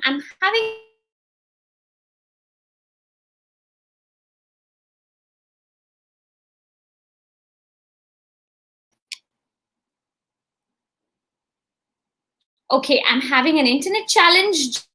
I'm having Okay, I'm having an internet challenge.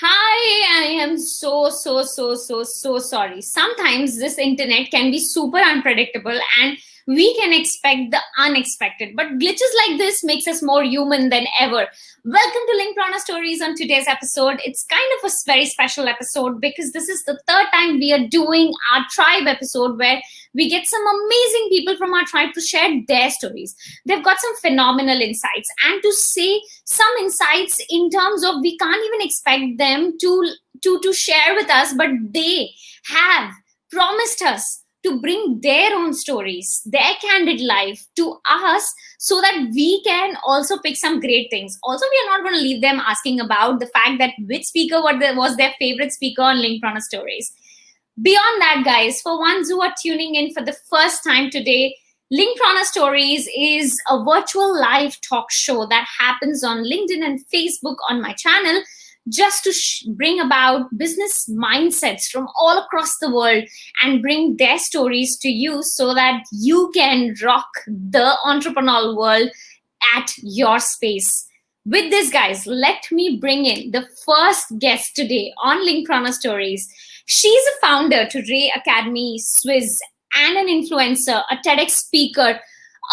Hi, I am so sorry. Sometimes this internet can be super unpredictable and we can expect the unexpected. But glitches like this makes us more human than ever. Welcome to Linkedpreneur Stories. On today's episode, it's kind of a very special episode because this is the third time we are doing our tribe episode where we get some amazing people from our tribe to share their stories. They've got some phenomenal insights, and to say some insights in terms of we can't even expect them to share with us, but they have promised us to bring their own stories, their candid life to us, so that we can also pick some great things. Also, we are not going to leave them asking about the fact that which speaker was their favorite speaker on Linkedpreneur Stories. Beyond that, guys, for ones who are tuning in for the first time today, Linkedpreneur Stories is a virtual live talk show that happens on LinkedIn and Facebook on my channel, just to bring about business mindsets from all across the world and bring their stories to you so that you can rock the entrepreneurial world at your space. With this, guys, let me bring in the first guest today on Linkedpreneur Stories. She's a founder to Ray Academy Swiss and an influencer, a TEDx speaker,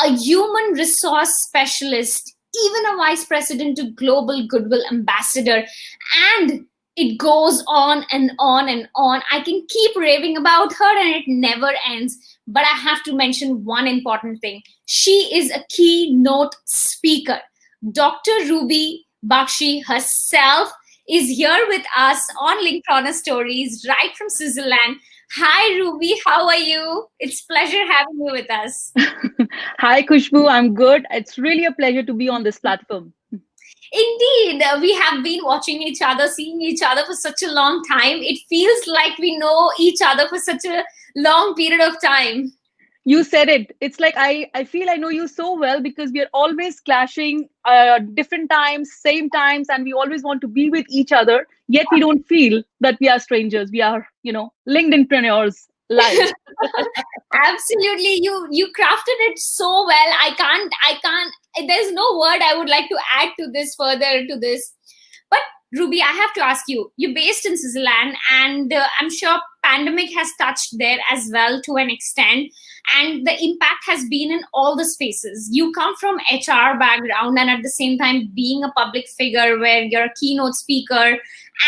a human resource specialist, even a vice president to global Goodwill ambassador. And it goes on and on and on. I can keep raving about her and it never ends. But I have to mention one important thing. She is a keynote speaker. Dr. Ruby Bakshi herself is here with us on Linkedpreneur Stories right from Switzerland. Hi, Ruby. How are you? It's pleasure having you with us. Hi, Khushbu. I'm good. It's really a pleasure to be on this platform. Indeed, we have been watching each other, seeing each other for such a long time. It feels like we know each other for such a long period of time. You said it. It's like I feel I know you so well because we are always clashing different times, same times, and we always want to be with each other. Yet we don't feel that we are strangers. We are, LinkedInpreneurs live. Absolutely, you crafted it so well. I can't. There's no word I would like to add to this further to this. But Ruby, I have to ask you. You're based in Switzerland, and I'm sure pandemic has touched there as well to an extent, and the impact has been in all the spaces. You come from HR background, and at the same time being a public figure where you're a keynote speaker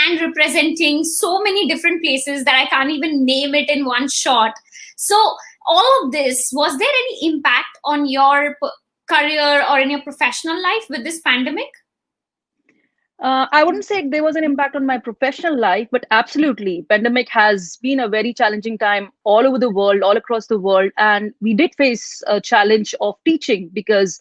and representing so many different places that I can't even name it in one shot. So all of this, was there any impact on your career or in your professional life with this pandemic? I wouldn't say there was an impact on my professional life, but absolutely, pandemic has been a very challenging time all over the world, all across the world, and we did face a challenge of teaching because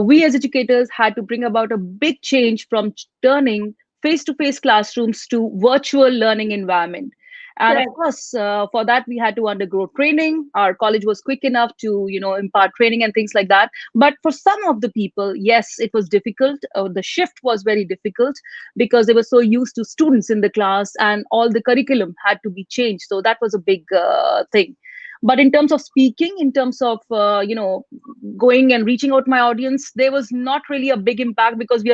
we as educators had to bring about a big change from turning face-to-face classrooms to virtual learning environment. And of Correct. course, for that we had to undergo training. Our college was quick enough to, impart training and things like that. But for some of the people, yes, it was difficult. The shift was very difficult because they were so used to students in the class, and all the curriculum had to be changed. So that was a big thing. But in terms of speaking, in terms of going and reaching out my audience, there was not really a big impact because we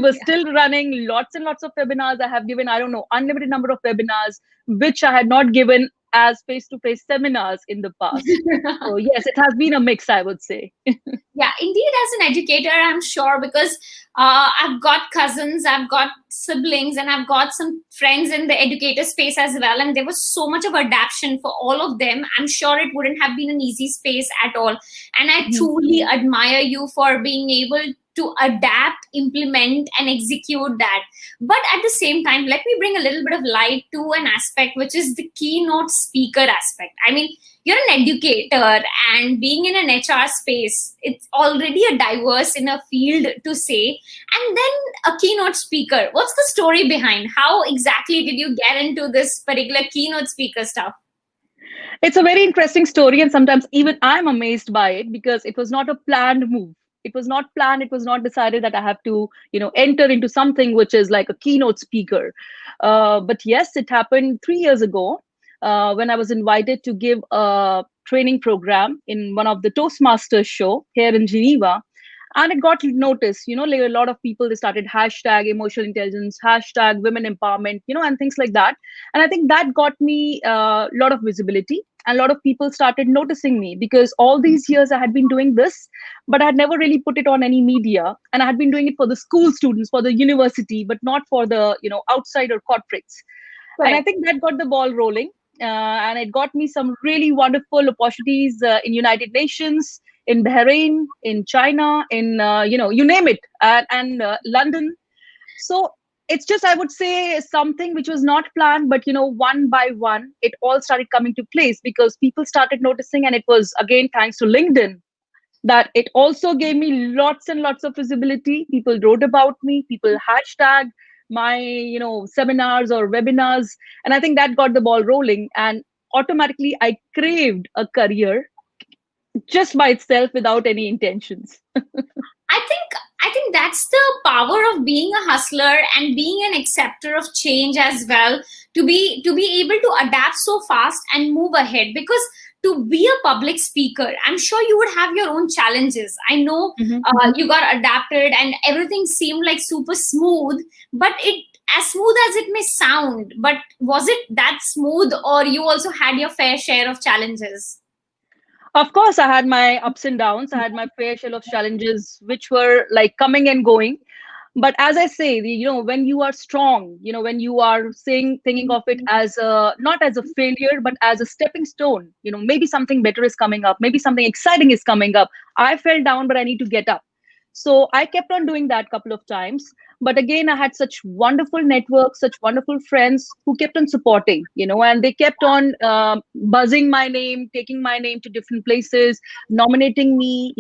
were still running lots and lots of webinars. I have given, I don't know, unlimited number of webinars, which I had not given as face-to-face seminars in the past. Yeah. So yes, it has been a mix, I would say. Yeah, indeed, as an educator, I'm sure, because I've got cousins, I've got siblings, and I've got some friends in the educator space as well, and there was so much of adaptation for all of them. I'm sure it wouldn't have been an easy space at all, and I truly admire you for being able to adapt, implement, and execute that. But at the same time, let me bring a little bit of light to an aspect, which is the keynote speaker aspect. I mean, you're an educator, and being in an HR space, it's already a diverse in a field to say. And then a keynote speaker. What's the story behind? How exactly did you get into this particular keynote speaker stuff? It's a very interesting story, and sometimes even I'm amazed by it because it was not a planned move. It was not planned. It was not decided that I have to, enter into something which is like a keynote speaker. But yes, it happened 3 years ago when I was invited to give a training program in one of the Toastmasters show here in Geneva, and it got noticed. Like a lot of people, they started hashtag emotional intelligence, hashtag women empowerment, and things like that. And I think that got me a lot of visibility, and a lot of people started noticing me because all these years I had been doing this, but I had never really put it on any media, and I had been doing it for the school students, for the university, but not for the outsider corporates. And I Correct. think that got the ball rolling. And it got me some really wonderful opportunities in United Nations, in Bahrain, in China, in you name it, and London. So it's just, I would say, something which was not planned, but one by one, it all started coming to place because people started noticing, and it was again thanks to LinkedIn that it also gave me lots and lots of visibility. People wrote about me, people hashtagged my seminars or webinars, and I think that got the ball rolling, and automatically I craved a career just by itself without any intentions. I think that's the power of being a hustler and being an acceptor of change as well, to be able to adapt so fast and move ahead. Because to be a public speaker, I'm sure you would have your own challenges. I know Mhm. you got adapted and everything seemed like super smooth, but it as smooth as it may sound, but was it that smooth, or you also had your fair share of challenges? Of course, I had my ups and downs. I had my fair share of challenges, which were like coming and going. But as I say, when you are strong, when you are saying, thinking of it as a not as a failure, but as a stepping stone. Maybe something better is coming up. Maybe something exciting is coming up. I fell down, but I need to get up. So I kept on doing that couple of times. But again, I had such wonderful networks, such wonderful friends who kept on supporting, and they kept on buzzing my name, taking my name to different places, nominating me,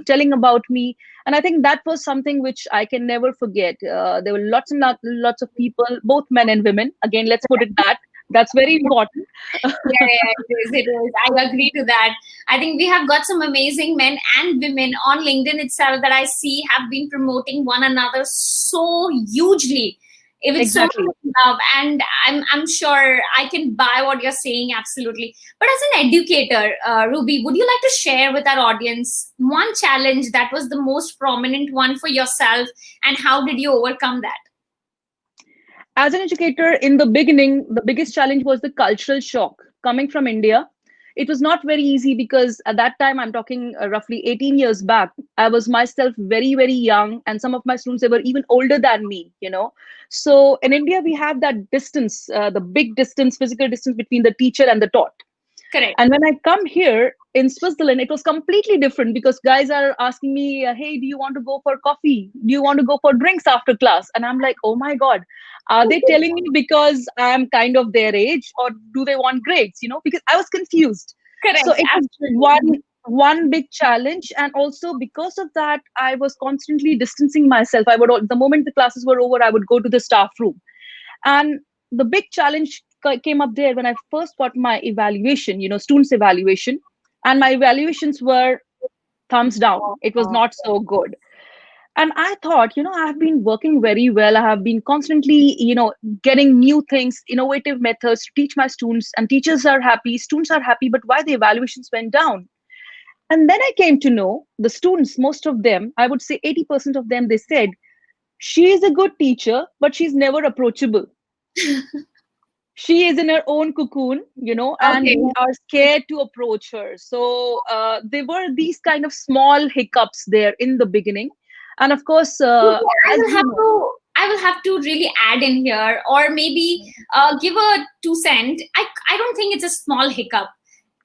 telling about me. And I think that was something which I can never forget. There were lots and lots of people, both men and women. Again, let's put it that. That's very important. Yeah, yeah, it is. It is. I agree to that. I think we have got some amazing men and women on LinkedIn itself that I see have been promoting one another so hugely, with so Exactly. much love. And I'm sure I can buy what you're saying absolutely. But as an educator, Ruby, would you like to share with our audience one challenge that was the most prominent one for yourself, and how did you overcome that? As an educator, in the beginning, the biggest challenge was the cultural shock coming from India. It was not very easy because at that time, I'm talking roughly 18 years back, I was myself very, very young, and some of my students, they were even older than me. So in India, we have that distance, the big distance, physical distance between the teacher and the taught. Correct. And when I come here in Switzerland, it was completely different because guys are asking me, hey, do you want to go for coffee? Do you want to go for drinks after class? And I'm like, oh my God, are they telling me because I'm kind of their age, or do they want grades? Because I was confused. So Correct. it was Absolutely. one big challenge. And also because of that, I was constantly distancing myself. The moment the classes were over, I would go to the staff room. And the big challenge came up there when I first got my evaluation, students' evaluation. And my evaluations were thumbs down. It was not so good. And I thought, I have been working very well. I have been constantly, getting new things, innovative methods to teach my students, and teachers are happy, students are happy, but why the evaluations went down? And then I came to know the students, most of them, I would say 80% of them, they said, she is a good teacher, but she's never approachable. She is in her own cocoon, and Okay. we are scared to approach her. So there were these kind of small hiccups there in the beginning. And of course, Okay, as you know, I will have to really add in here, or maybe give a 2 cent. I don't think it's a small hiccup.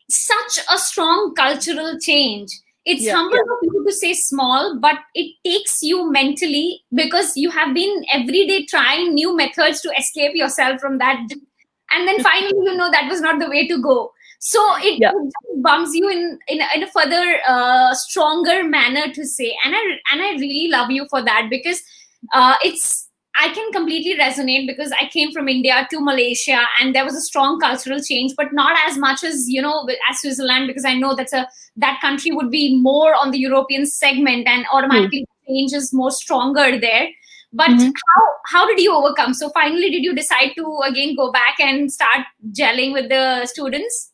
Such a strong cultural change. It's yeah, humble of you to say small, but it takes you mentally, because you have been every day trying new methods to escape yourself from that. And then finally, that was not the way to go. So yeah. it just bumps you in a further stronger manner to say. And I really love you for that, because it's I can completely resonate, because I came from India to Malaysia, and there was a strong cultural change, but not as much as as Switzerland, because I know that country would be more on the European segment, and True. automatically change is more stronger there. But Mhm. how did you overcome? So finally, did you decide to again go back and start gelling with the students?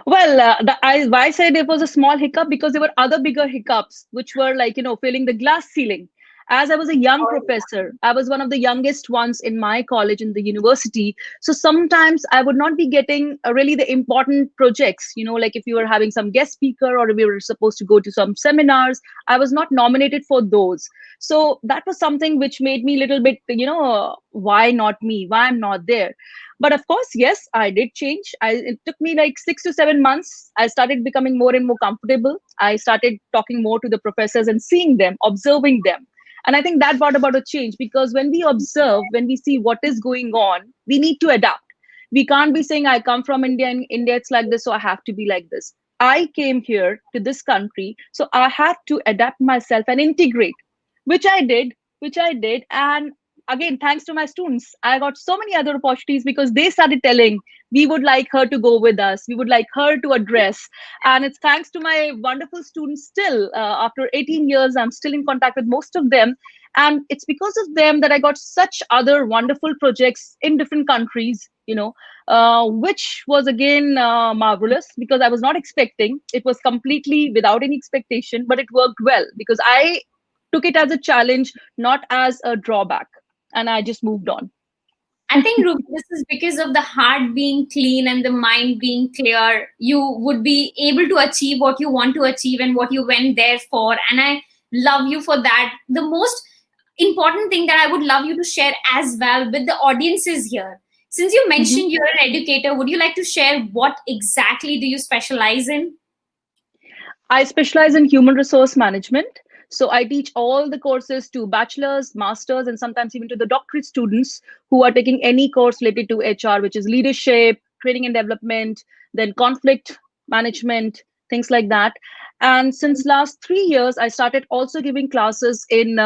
Well, why I said it was a small hiccup because there were other bigger hiccups, which were like, filling the glass ceiling. As I was a young professor, I was one of the youngest ones in my college, in the university. So sometimes I would not be getting really the important projects, like if you were having some guest speaker or we were supposed to go to some seminars, I was not nominated for those. So that was something which made me a little bit, why not me? Why I'm not there? But of course, yes, I did change. It took me like 6 to 7 months. I started becoming more and more comfortable. I started talking more to the professors and seeing them, observing them. And I think that brought about a change, because when we observe, when we see what is going on, we need to adapt. We can't be saying, I come from India and India it's like this, so I have to be like this. I came here to this country, so I had to adapt myself and integrate, which I did, which I did. And again, thanks to my students, I got so many other opportunities because they started telling, we would like her to go with us, we would like her to address. And it's thanks to my wonderful students still. After 18 years, I'm still in contact with most of them. And it's because of them that I got such other wonderful projects in different countries, which was again marvelous, because I was not expecting. It was completely without any expectation, but it worked well because I took it as a challenge, not as a drawback. And I just moved on. I think, Ruby, this is because of the heart being clean and the mind being clear. You would be able to achieve what you want to achieve and what you went there for. And I love you for that. The most important thing that I would love you to share as well with the audiences here. Since you Mhm. mentioned you're an educator, would you like to share what exactly do you specialize in? I specialize in human resource management. So I teach all the courses to bachelor's, master's, and sometimes even to the doctorate students who are taking any course related to HR, which is leadership, training and development, then conflict management, things like that. And since last 3 years, I started also giving classes in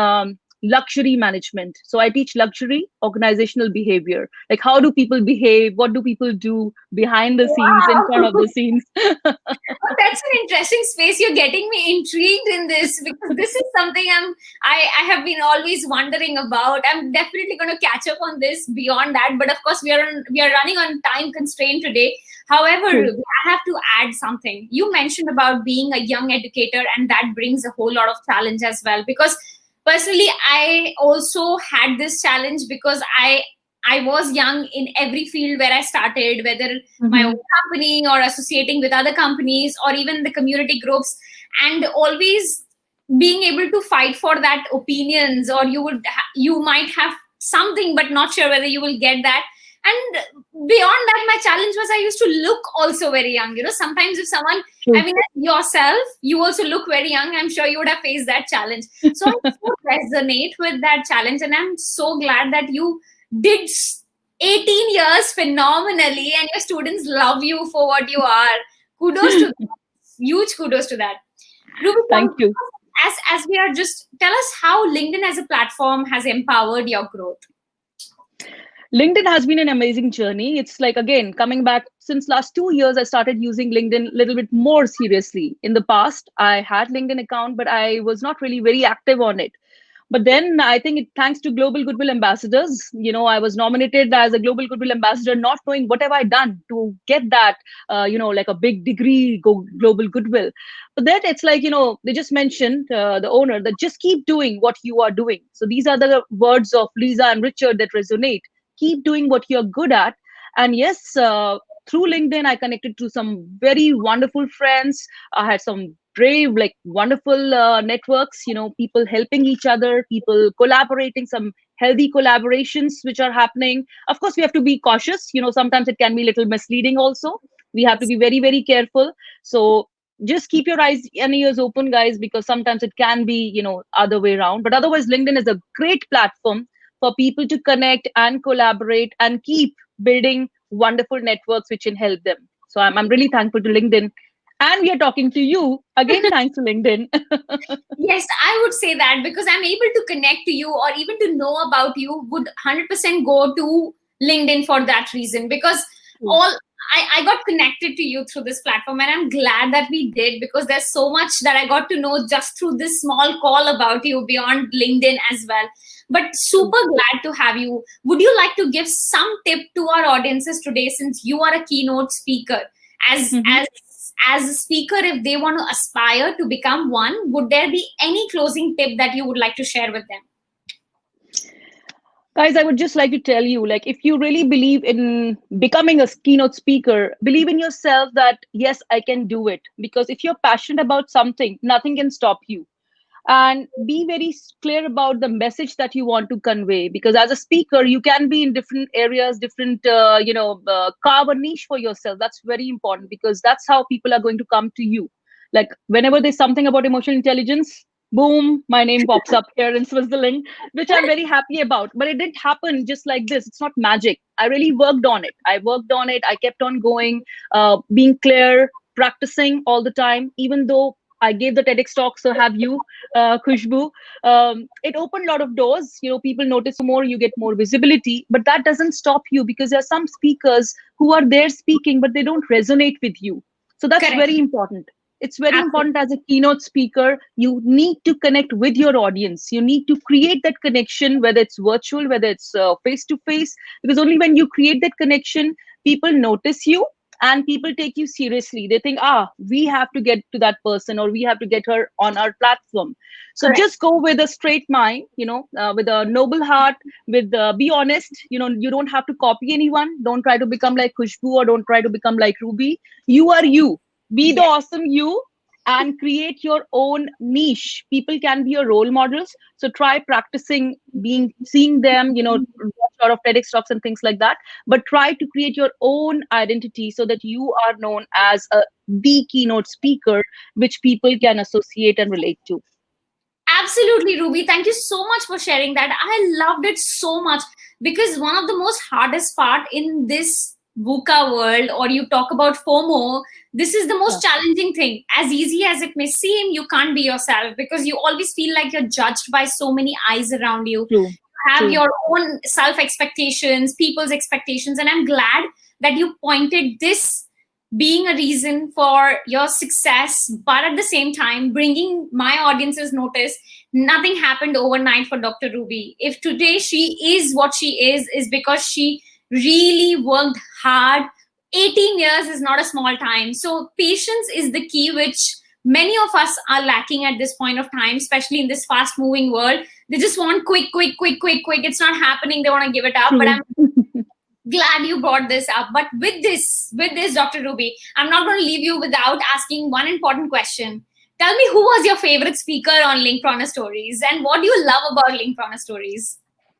luxury management. So I teach luxury organizational behavior. Like, how do people behave? What do people do behind the scenes, in front of Wow. the scenes? Oh, that's an interesting space. You're getting me intrigued in this, because this is something I have been always wondering about. I'm definitely going to catch up on this beyond that. But of course, we are running on time constraint today. However, True. Ruby, I have to add something. You mentioned about being a young educator, and that brings a whole lot of challenge as well. Because personally, I also had this challenge, because I was young in every field where I started, whether my own Mhm. company or associating with other companies or even the community groups, and always being able to fight for that opinions, or you might have something but not sure whether you will get that. And beyond that, my challenge was I used to look also very young. Sometimes if someone, I mean, yourself, you also look very young. I'm sure you would have faced that challenge. So I so resonate with that challenge. And I'm so glad that you did 18 years phenomenally and your students love you for what you are. Kudos to that. Huge kudos to that. Ruby, Thank you. As we are just, tell us how LinkedIn as a platform has empowered your growth. LinkedIn has been an amazing journey. It's like, again, coming back since last 2 years, I started using LinkedIn a little bit more seriously. In the past, I had LinkedIn account, but I was not really very active on it. But then I think thanks to Global Goodwill Ambassadors, I was nominated as a Global Goodwill Ambassador, not knowing what have I done to get that, like a big degree, Global Goodwill. But then it's like, they just mentioned, the owner, that just keep doing what you are doing. So these are the words of Lisa and Richard that resonate. Keep doing what you're good at. And yes, through LinkedIn, I connected to some very wonderful friends. I had some brave, like wonderful networks, people helping each other, people collaborating, some healthy collaborations which are happening. Of course, we have to be cautious. Sometimes it can be a little misleading also. We have to be very, very careful. So just keep your eyes and ears open, guys, because sometimes it can be, other way around. But otherwise, LinkedIn is a great platform for people to connect and collaborate and keep building wonderful networks which can help them. So I'm really thankful to LinkedIn. And we are talking to you again, thanks to LinkedIn. Yes, I would say that because I'm able to connect to you or even to know about you would 100% go to LinkedIn for that reason. Because I got connected to you through this platform, and I'm glad that we did, because there's so much that I got to know just through this small call about you beyond LinkedIn as well. But super glad to have you. Would you like to give some tip to our audiences today, since you are a keynote speaker? As a speaker, if they want to aspire to become one, would there be any closing tip that you would like to share with them? Guys, I would just like to tell you, like, if you really believe in becoming a keynote speaker, believe in yourself that, yes, I can do it. Because if you're passionate about something, nothing can stop you. And be very clear about the message that you want to convey, because as a speaker you can be in different areas, different carve a niche for yourself. That's very important, because that's how people are going to come to you. Like whenever there's something about emotional intelligence, boom, my name pops up here in Switzerland, which I'm very happy about. But it didn't happen just like this. It's not magic. I really worked on it. I kept on going, being clear, practicing all the time. Even though I gave the TEDx talk, so have you, Khushbu. It opened a lot of doors. People notice more, you get more visibility, but that doesn't stop you, because there are some speakers who are there speaking, but they don't resonate with you. So that's Correct. very important. It's very Absolutely. important as a keynote speaker. You need to connect with your audience. You need to create that connection, whether it's virtual, whether it's face-to-face, because only when you create that connection, people notice you and people take you seriously. They think, we have to get to that person, or we have to get her on our platform. So Correct. just go with a straight mind, with a noble heart, be honest. You don't have to copy anyone. Don't try to become like Khushbu, or don't try to become like Ruby. You are you. Be the awesome you, and create your own niche. People can be your role models. So try practicing seeing them, watch a lot of TEDx talks and things like that. But try to create your own identity so that you are known as the keynote speaker, which people can associate and relate to. Absolutely, Ruby. Thank you so much for sharing that. I loved it so much, because one of the most hardest part in this VUCA world, or you talk about FOMO, this is the most challenging thing. As easy as it may seem, you can't be yourself, because you always feel like you're judged by so many eyes around you. True. You have your own self expectations, people's expectations, and I'm glad that you pointed this being a reason for your success, but at the same time bringing my audience's notice. Nothing happened overnight for Dr. Ruby. If today she is what she is because she really worked hard. 18 years is not a small time. So patience is the key, which many of us are lacking at this point of time, especially in this fast moving world. They just want quick. It's not happening. They want to give it up. But I'm glad you brought this up. But with this, Dr. Ruby, I'm not going to leave you without asking one important question. Tell me, who was your favorite speaker on Linkedpreneur Stories, and what do you love about Linkedpreneur Stories?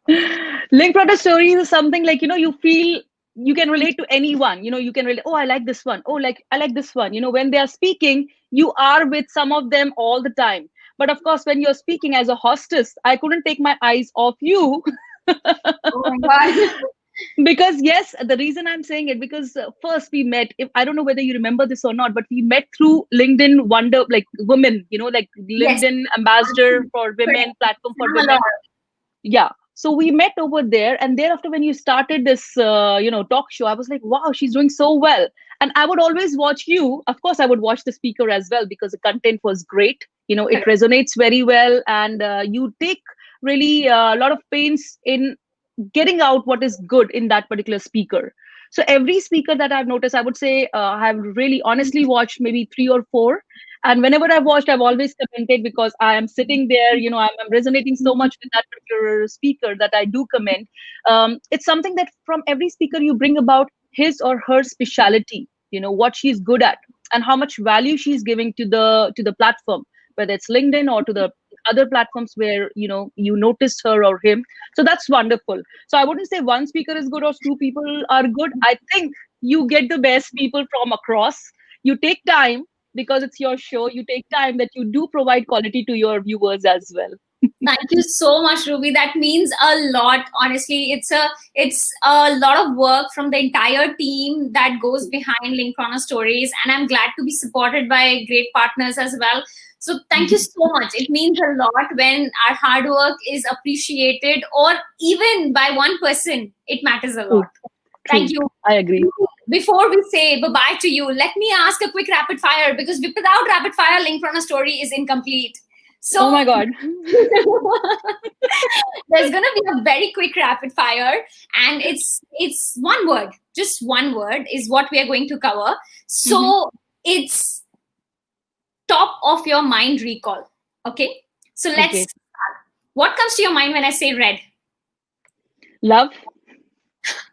Linkedpreneur Stories is something like, you feel you can relate to anyone. You can relate, oh, I like this one. Oh, like I like this one. When they are speaking, you are with some of them all the time. But of course, when you're speaking as a hostess, I couldn't take my eyes off you. Oh my God. Because yes, the reason I'm saying it, because first we met, if I don't know whether you remember this or not, but we met through LinkedIn Wonder, like women, like Yes. LinkedIn ambassador for women, platform for Hello. women. Yeah, so we met over there, and thereafter when you started this talk show, I was like, wow, she's doing so well. And I would always watch you. Of course, I would watch the speaker as well, because the content was great. It Correct. resonates very well, and you take really a lot of pains in getting out what is good in that particular speaker. So every speaker that I've noticed, I would say, I have really honestly watched maybe 3 or 4. And whenever I've watched, I've always commented, because I am sitting there, I'm resonating so much with that particular speaker that I do comment. It's something that from every speaker you bring about his or her speciality, what she's good at, and how much value she's giving to the platform, whether it's LinkedIn or to the other platforms where you noticed her or him. So that's wonderful. So I wouldn't say one speaker is good or two people are good. I think you get the best people from across. You take time, because it's your show. You take time that you do provide quality to your viewers as well. Thank you so much, Ruby. That means a lot. Honestly, it's a lot of work from the entire team that goes behind Linkedpreneur Stories, and I'm glad to be supported by great partners as well. So thank you so much. It means a lot when our hard work is appreciated, or even by one person. It matters a True, lot. Thank true. you. I agree. Before we say bye-bye to you, let me ask a quick rapid fire, because without rapid fire, Linkedpreneur Story is incomplete. Oh So my God. there's gonna be a very quick rapid fire, and it's one word. Just one word is what we are going to cover. Mhm. So it's top of your mind recall. Okay. So let's Okay. start. What comes to your mind when I say red? Love.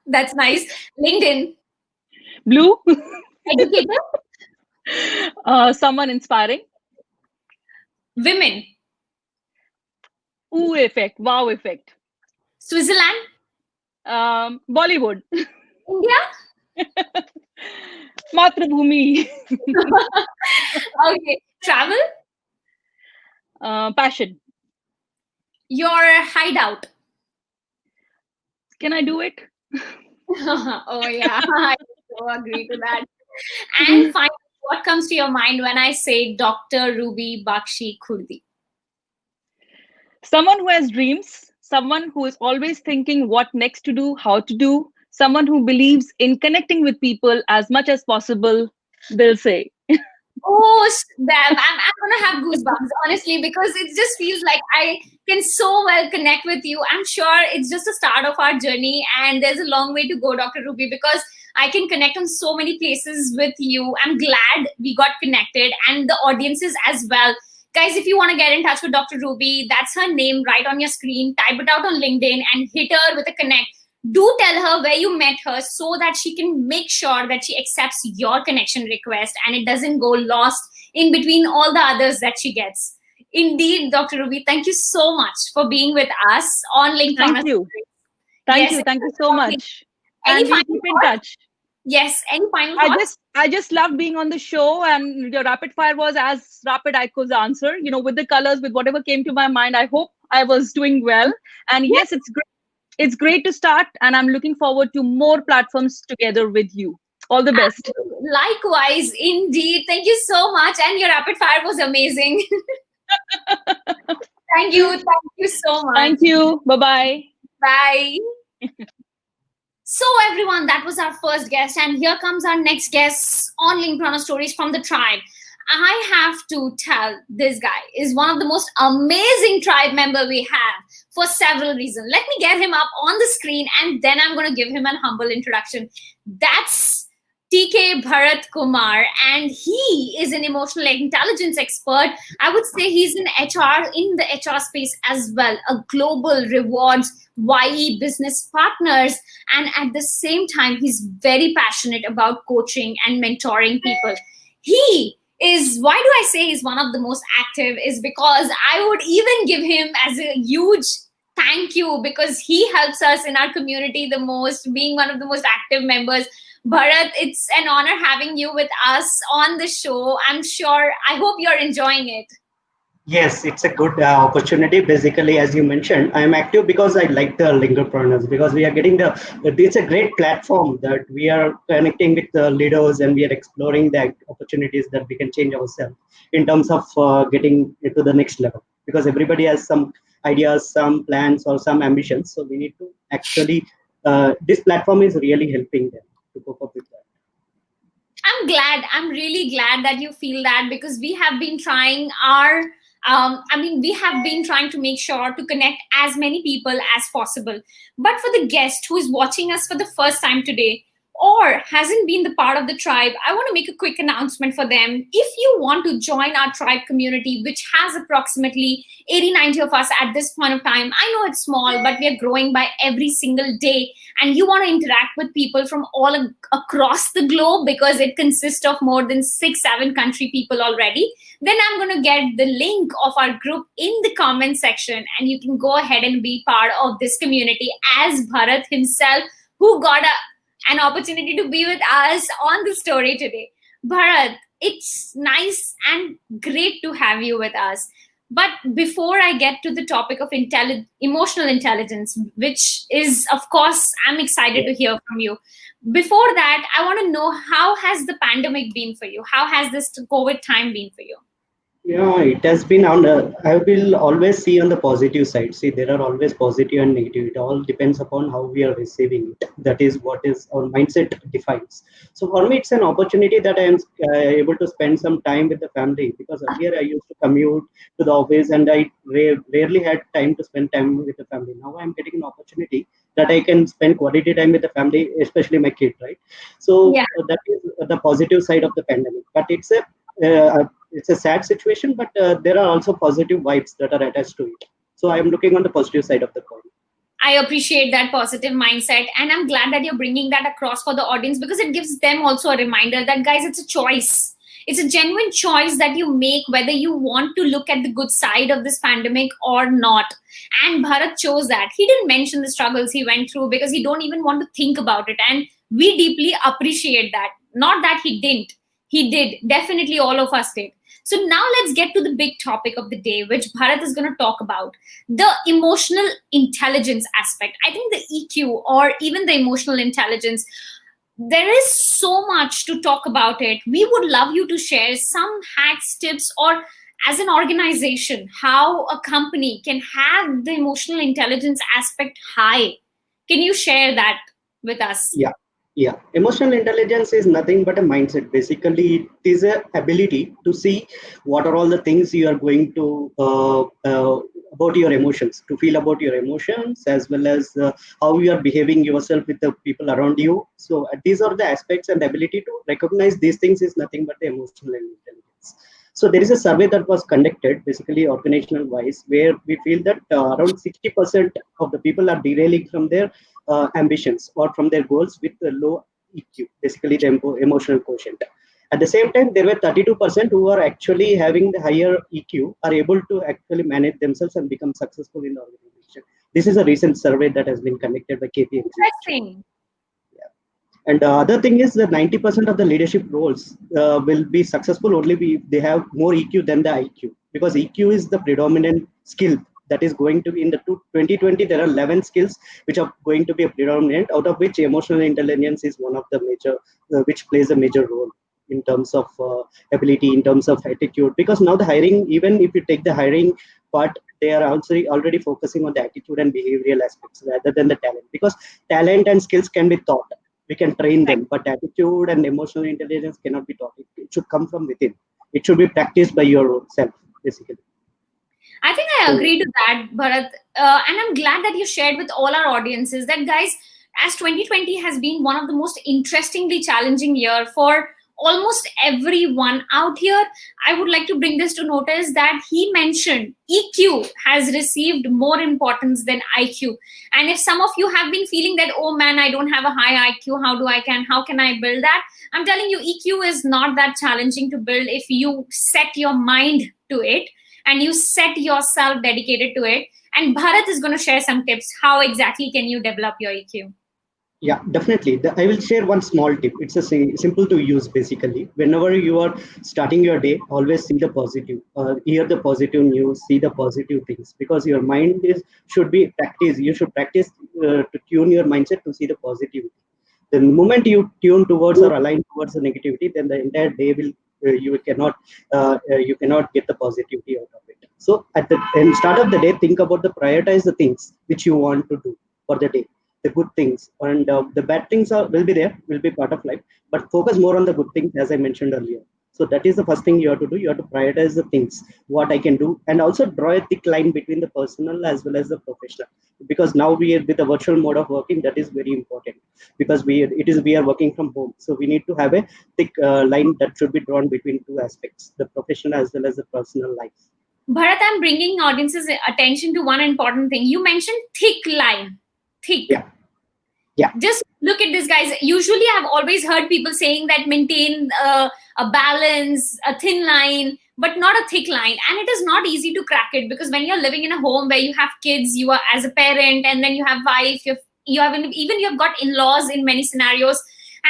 That's nice. LinkedIn. Blue. Educator. Someone inspiring. Women. Ooh effect. Wow effect. Switzerland. Bollywood. India. Matrabhumi. Okay. Travel. Passion. Your hideout. Can I do it? Oh yeah, I so agree to that. And finally, what comes to your mind when I say Dr. Ruby Bakshi Khurdi? Someone who has dreams, someone who is always thinking what next to do, how to do, someone who believes in connecting with people as much as possible, they'll say. Oh, I'm gonna have goosebumps, honestly, because it just feels like I can so well connect with you. I'm sure it's just the start of our journey, and there's a long way to go, Dr. Ruby, because I can connect on so many places with you. I'm glad we got connected, and the audiences as well. Guys, if you want to get in touch with Dr. Ruby, that's her name right on your screen. Type it out on LinkedIn and hit her with a connect. Do tell her where you met her, so that she can make sure that she accepts your connection request and it doesn't go lost in between all the others that she gets. Indeed, Dr. Ruby, thank you so much for being with us on Thank Linkedpreneur you. Stories. Thank Yes, you. Thank you so much. any And we'll final keep in thoughts? touch. Yes, any final I thoughts? just I just loved being on the show, and your rapid fire was as rapid I could answer, with the colors, with whatever came to my mind. I hope I was doing well. And Yes, yes, it's great to start, and I'm looking forward to more platforms together with you. All the best. likewise, indeed. Thank you so much. And your rapid fire was amazing. Thank you. Thank you so much. Thank you. Bye bye. Bye. So, everyone, that was our first guest, and here comes our next guest on Linkedpreneur Stories from the tribe. I have to tell, this guy is one of the most amazing tribe member we have for several reasons. Let me get him up on the screen, and then I'm going to give him an humble introduction. That's TK Bharath Kumar, and he is an emotional intelligence expert. I would say he's in HR, in the HR space as well, a global rewards YE business partners, and at the same time he's very passionate about coaching and mentoring people. He is, why do I say he's one of the most active, is because I would even give him as a huge thank you, because he helps us in our community the most, being one of the most active members. Bharath, it's an honor having you with us on the show. I hope you're enjoying it. Yes, it's a good opportunity. Basically, as you mentioned, I am active because I like the Linkedpreneurs, because we are getting it's a great platform that we are connecting with the leaders, and we are exploring the opportunities that we can change ourselves in terms of getting to the next level. Because everybody has some ideas, some plans, or some ambitions. So we need to actually, this platform is really helping them to cope up with that. I'm really glad that you feel that, because we have been trying we have been trying to make sure to connect as many people as possible. But for the guest who is watching us for the first time today, or hasn't been the part of the tribe, I want to make a quick announcement for them. If you want to join our tribe community, which has approximately 80-90 of us at this point of time, I know it's small, but we are growing by every single day. And you want to interact with people from all across the globe, because it consists of more than 6-7 country people already, then I'm going to get the link of our group in the comment section, and you can go ahead and be part of this community, as Bharath himself, who got an opportunity to be with us on the story today. Bharath, it's nice and great to have you with us. But before I get to the topic of emotional intelligence, which is, of course, I'm excited to hear from you. Before that, I want to know, how has the pandemic been for you? How has this COVID time been for you? Yeah, it has been on. I will always see on the positive side. See, there are always positive and negative. It all depends upon how we are receiving it. That is what is our mindset defines. So for me, it's an opportunity that I am able to spend some time with the family, because earlier I used to commute to the office, and I rarely had time to spend time with the family. Now I'm getting an opportunity that I can spend quality time with the family, especially my kid, right? So Yeah. that is the positive side of the pandemic. But it's a sad situation, but there are also positive vibes that are attached to it. So I am looking on the positive side of the coin. I appreciate that positive mindset. And I'm glad that you're bringing that across for the audience, because it gives them also a reminder that, guys, it's a choice. It's a genuine choice that you make, whether you want to look at the good side of this pandemic or not. And Bharat chose that. He didn't mention the struggles he went through, because he don't even want to think about it. And we deeply appreciate that. Not that he didn't. He did. Definitely all of us did. So now let's get to the big topic of the day, which Bharat is going to talk about: the emotional intelligence aspect. I think the EQ, or even the emotional intelligence, there is so much to talk about it. We would love you to share some hacks, tips, or as an organization, how a company can have the emotional intelligence aspect high. Can you share that with us? Yeah. Yeah, emotional intelligence is nothing but a mindset. Basically, it is a ability to see what are all the things you are going to about your emotions, to feel about your emotions, as well as how you are behaving yourself with the people around you. So these are the aspects, and the ability to recognize these things is nothing but the emotional intelligence. So there is a survey that was conducted, basically organizational wise, where we feel that around 60% of the people are derailing from their ambitions or from their goals with a low EQ, basically the emotional quotient. At the same time, there were 32% who are actually having the higher EQ, are able to actually manage themselves and become successful in the organization. This is a recent survey that has been conducted by KPMG. Interesting. And the other thing is that 90% of the leadership roles will be successful only if they have more EQ than the IQ, because EQ is the predominant skill that is going to be in the 2020. There are 11 skills which are going to be a predominant, out of which emotional intelligence is one of the major, which plays a major role in terms of ability, in terms of attitude. Because now the hiring, even if you take the hiring part, they are also already focusing on the attitude and behavioral aspects rather than the talent, because talent and skills can be taught, we can train them, but attitude and emotional intelligence cannot be taught. It should come from within. It should be practiced by yourself, basically. I think I So agree to that, Bharat. And I'm glad that you shared with all our audiences that, guys, as 2020 has been one of the most interestingly challenging year for almost everyone out here, I would like to bring this to notice that he mentioned EQ has received more importance than IQ. And if some of you have been feeling that, oh man, I don't have a high IQ, how can I build that? I'm telling you, EQ is not that challenging to build if you set your mind to it. and you set yourself dedicated to it. And Bharath is going to share some tips. How exactly can you develop your EQ? Yeah, definitely. I will share one small tip. It's a simple to use basically. Whenever you are starting your day, always see the positive, hear the positive news, see the positive things, because your mind is should be practice. You should practice to tune your mindset to see the positivity. The moment you tune towards or align towards the negativity, then the entire day will you cannot get the positivity out of it. So at the start of the day, think about the prioritize the things which you want to do for the day, the good things, and the bad things will be there, will be part of life, but focus more on the good things, as I mentioned earlier. So that is the first thing you have to do. You have to prioritize the things what I can do, and also draw a thick line between the personal as well as the professional, because now we are with the virtual mode of working. That is very important, because we are working from home, so we need to have a thick line that should be drawn between two aspects, the professional as well as the personal life. Bharath, I'm bringing audience's attention to one important thing. You mentioned thick line. Thick. Yeah. Just look at this, guys. Usually, I've always heard people saying that maintain a balance, a thin line, but not a thick line. And it is not easy to crack it, because when you're living in a home where you have kids, you are as a parent, and then you have wife, you have even you've got in-laws in many scenarios,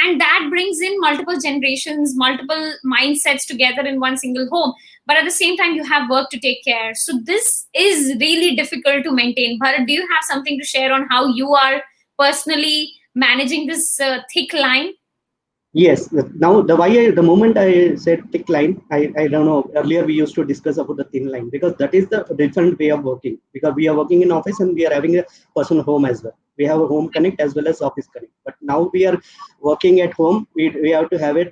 and that brings in multiple generations, multiple mindsets together in one single home. But at the same time, you have work to take care. So this is really difficult to maintain. Bharat, do you have something to share on how you are personally managing this thick line? Yes. Now, the moment I said thick line, I don't know. Earlier we used to discuss about the thin line, because that is the different way of working. Because we are working in office and we are having a personal home as well. We have a home connect as well as office connect. But now we are working at home. We have to have a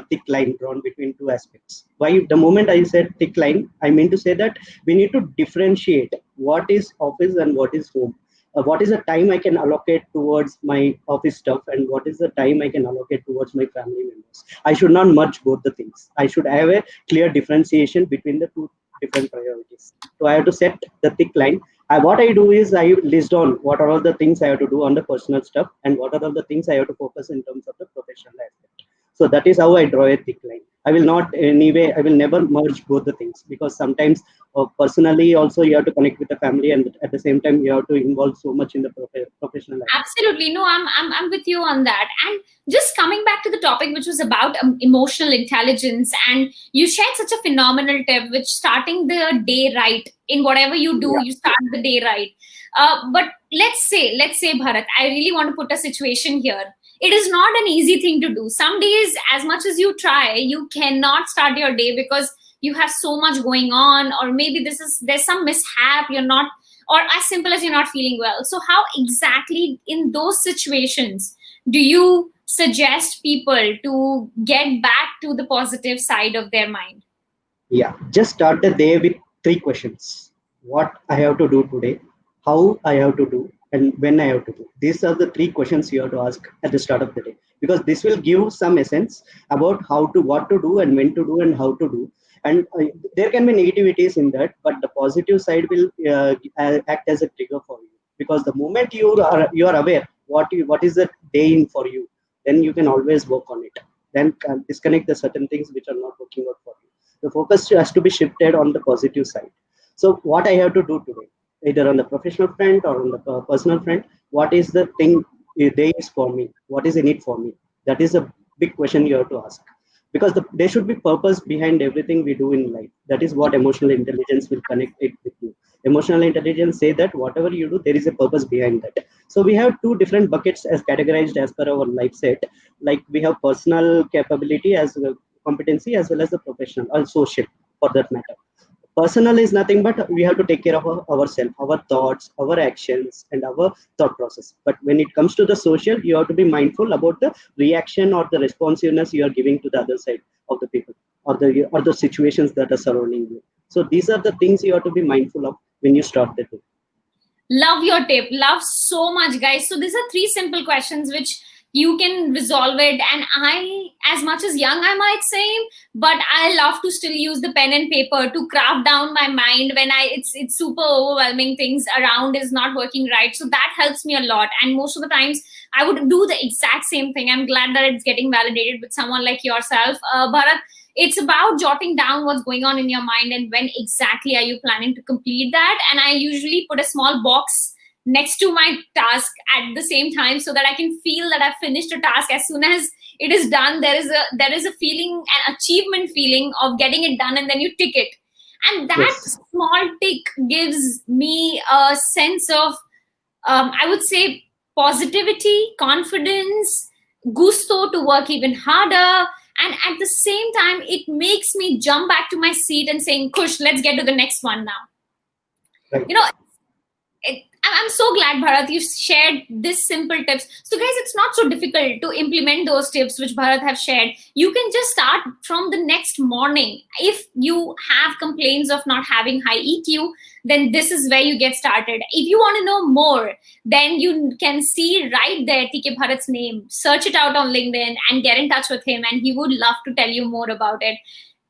thick line drawn between two aspects. Why? The moment I said thick line, I mean to say that we need to differentiate what is office and what is home. What is the time I can allocate towards my office stuff, and what is the time I can allocate towards my family members. I should not merge both the things. I should have a clear differentiation between the two different priorities. So I have to set the thick line. What I do is I list on what are all the things I have to do on the personal stuff, and what are all the things I have to focus in terms of the professional aspect. So that is how I draw a thick line. I will not anyway, I will never merge both the things, because sometimes personally also you have to connect with the family, and at the same time you have to involve so much in the professional life. Absolutely. No, I'm with you on that. And just coming back to the topic, which was about emotional intelligence, and you shared such a phenomenal tip, which starting the day right in whatever you do, you start the day right. But let's say, Bharat, I really want to put a situation here. It is not an easy thing to do. Some days, as much as you try, you cannot start your day because you have so much going on, or maybe there's some mishap, you're not, or as simple as you're not feeling well. So how exactly in those situations do you suggest people to get back to the positive side of their mind? Yeah, just start the day with three questions: what I have to do today, how I have to do, and when I have to do. These are the three questions you have to ask at the start of the day, because this will give some essence about what to do, and when to do, and how to do. And there can be negativities in that, but the positive side will act as a trigger for you, because the moment you are aware what is the day in for you, then you can always work on it. Then disconnect the certain things which are not working out for you. The focus has to be shifted on the positive side. So what I have to do today, either on the professional front or on the personal front, what is the thing there is for me? What is in it for me? That is a big question you have to ask, because there should be purpose behind everything we do in life. That is what emotional intelligence will connect it with you. Emotional intelligence say that whatever you do, there is a purpose behind that. So we have two different buckets as categorized as per our life set. Like we have personal capability as a competency, as well as the professional or social, for that matter. Personal is nothing but we have to take care of ourselves, our thoughts, our actions, and our thought process. But when it comes to the social, you have to be mindful about the reaction or the responsiveness you are giving to the other side of the people, or the situations that are surrounding you. So these are the things you have to be mindful of when you start the day. Love your tip. Love so much, guys. So these are three simple questions which you can resolve it. And I, as much as young, I might say, but I love to still use the pen and paper to craft down my mind when it's super overwhelming. Things around is not working right. So that helps me a lot. And most of the times I would do the exact same thing. I'm glad that it's getting validated with someone like yourself. Bharat, It's about jotting down what's going on in your mind and when exactly are you planning to complete that. And I usually put a small box next to my task at the same time so that I can feel that I've finished a task. As soon as it is done, there is a feeling, an achievement feeling of getting it done, and then you tick it. And that Yes. small tick gives me a sense of, I would say, positivity, confidence, gusto to work even harder. And at the same time, it makes me jump back to my seat and saying, Kush, let's get to the next one now. Right. You know, I'm so glad, Bharath, you shared this simple tips. So, guys, it's not so difficult to implement those tips which Bharath have shared. You can just start from the next morning. If you have complaints of not having high EQ, then this is where you get started. If you want to know more, then you can see right there TK Bharath's name. Search it out on LinkedIn and get in touch with him, and he would love to tell you more about it.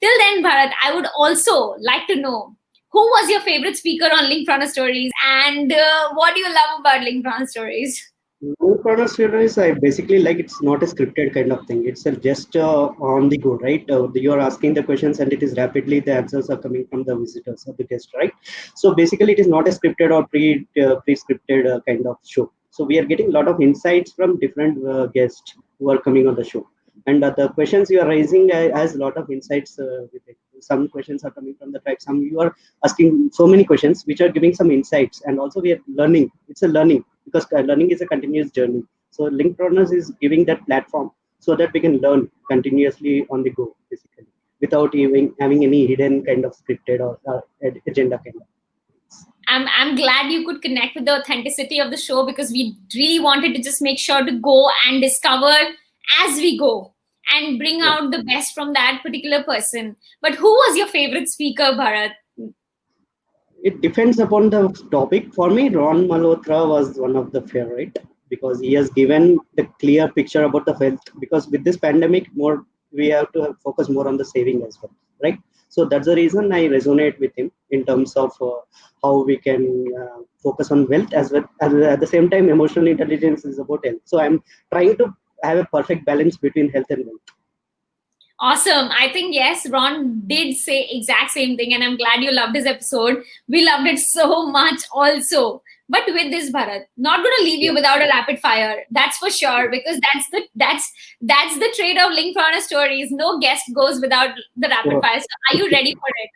Till then, Bharath, I would also like to know, who was your favorite speaker on Linkedpreneur Stories, and what do you love about Linkedpreneur Stories? Linkedpreneur Stories, I basically like, it's not a scripted kind of thing. It's just on the go, right? You are asking the questions and it is rapidly, the answers are coming from the visitors or the guest, right? So basically, it is not a scripted or pre-scripted kind of show. So we are getting a lot of insights from different guests who are coming on the show. And the questions you are raising has a lot of insights with it. Some questions are coming from the tribe. Some you are asking so many questions which are giving some insights. And also we are learning. It's a learning, because learning is a continuous journey. So Linkpreneurs is giving that platform so that we can learn continuously on the go, basically, without even having any hidden kind of scripted or agenda kind of. I'm glad you could connect with the authenticity of the show, because we really wanted to just make sure to go and discover as we go and bring Yeah. out the best from that particular person. But who was your favorite speaker, Bharat? It depends upon the topic. For me, Ron Malhotra was one of the favorite, because he has given the clear picture about the health. Because with this pandemic, more we have to focus more on the saving as well, right? So that's the reason I resonate with him in terms of how we can focus on wealth as well. At the same time, emotional intelligence is about health. So I'm trying to have a perfect balance between health and wealth. Awesome. I think, yes, Ron did say exact same thing, and I'm glad you loved his episode. We loved it so much also. But with this, Bharat, not going to leave you Yeah. without a rapid fire. That's for sure, because that's the trade of Linkpreneur Stories. No guest goes without the rapid So, fire. So are you ready for it?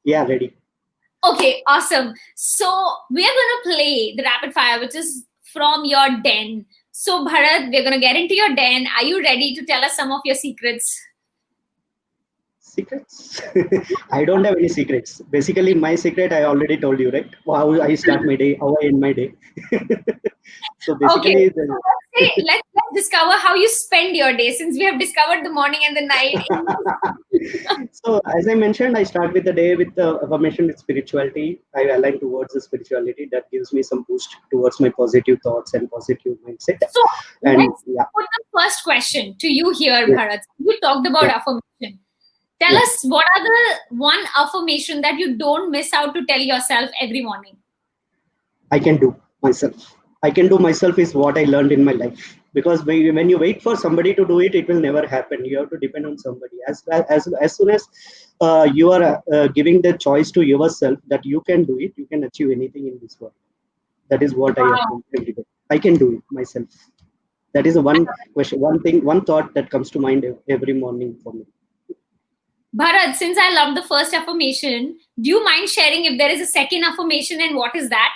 yeah, ready. Okay, awesome. So we are going to play the rapid fire, which is from your den. So Bharat, we're going to get into your den. Are you ready to tell us some of your secrets? Secrets? I don't have any secrets. Basically, my secret I already told you, right? How I start my day, how I end my day. So Okay, basically, so let's discover how you spend your day, since we have discovered the morning and the night. so as I mentioned, I start with the day with the affirmation with spirituality. I align towards the spirituality that gives me some boost towards my positive thoughts and positive mindset. So And let's yeah, put the first question to you here, yeah, Bharat. You talked about yeah, affirmation. Tell yeah. us, what are the one affirmation that you don't miss out to tell yourself every morning? I can do myself. I can do myself is what I learned in my life. Because when you wait for somebody to do it, it will never happen. You have to depend on somebody. As soon as you are giving the choice to yourself that you can do it, you can achieve anything in this world. That is what I Wow. affirm every day. I can do it myself. That is the one question, one thing, one thought that comes to mind every morning for me. Bharat, since I love the first affirmation, do you mind sharing if there is a second affirmation, and what is that?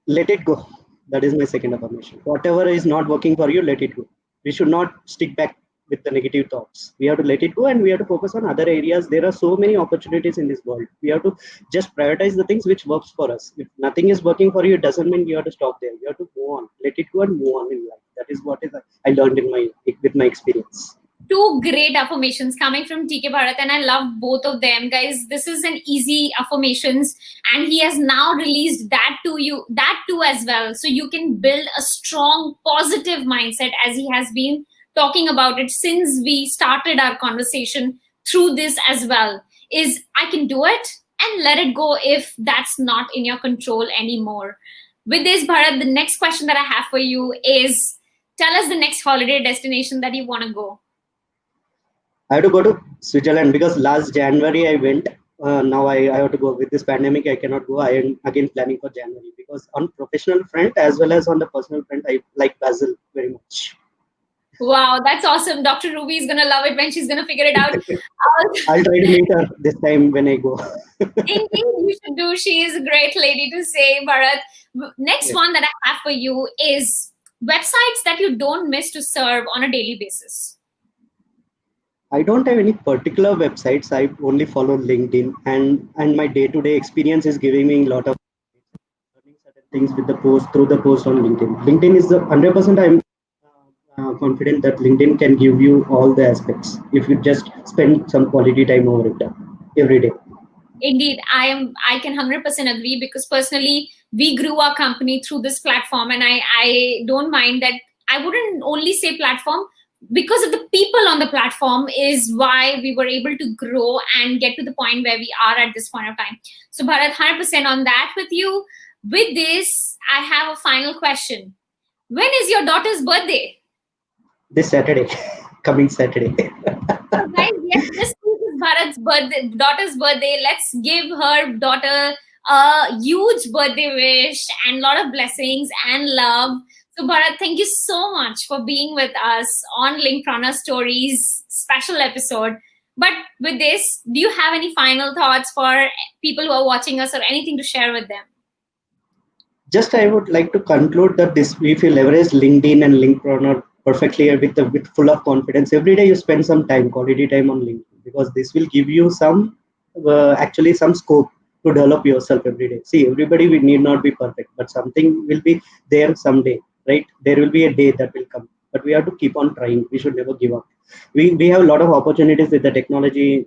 Let it go. That is my second affirmation. Whatever is not working for you, let it go. We should not stick back with the negative thoughts. We have to let it go, and we have to focus on other areas. There are so many opportunities in this world. We have to just prioritize the things which works for us. If nothing is working for you, it doesn't mean you have to stop there. You have to move on. Let it go and move on in life. That is what is I learned in my with my experience. Two great affirmations coming from TK Bharat, and I love both of them, guys. This is an easy affirmations, and he has now released that to you, that too as well, so you can build a strong positive mindset, as he has been talking about it since we started our conversation through this as well. Is I can do it, and let it go if that's not in your control anymore. With this, Bharat, the next question that I have for you is, tell us the next holiday destination that you want to go. I have to go to Switzerland because last January I went. Now I have to go. With this pandemic, I cannot go. I am again planning for January because on professional front as well as on the personal front, I like Brazil very much. Wow, that's awesome. Dr. Ruby is going to love it when she's going to figure it out. I'll try to meet her this time when I go. Indeed, you should do. She is a great lady to say, Bharath. Next Yeah. one that I have for you is websites that you don't miss to serve on a daily basis. I don't have any particular websites. I only follow LinkedIn, and my day-to-day experience is giving me a lot of learning certain things with the post through the post on LinkedIn. LinkedIn is the 100%. I'm confident that LinkedIn can give you all the aspects if you just spend some quality time over it every day. Indeed, I can 100% agree, because personally we grew our company through this platform, and I don't mind that. I wouldn't only say platform, because of the people on the platform is why we were able to grow and get to the point where we are at this point of time. So Bharat, 100% on that with you. With this, I have a final question. When is your daughter's birthday? This Saturday, coming Saturday. So guys, yes, this week is Bharat's birthday, daughter's birthday. Let's give her daughter a huge birthday wish and a lot of blessings and love. So Bharat, thank you so much for being with us on Linkedpreneur Stories special episode. But with this, do you have any final thoughts for people who are watching us, or anything to share with them? Just I would like to conclude that this, if you leverage LinkedIn and Linkpreneur perfectly with full of confidence, every day you spend some time, quality time on LinkedIn, because this will give you some actually some scope to develop yourself every day. See, everybody we need not be perfect, but something will be there someday, right? There will be a day that will come, but we have to keep on trying. We should never give up. We have a lot of opportunities with the technology,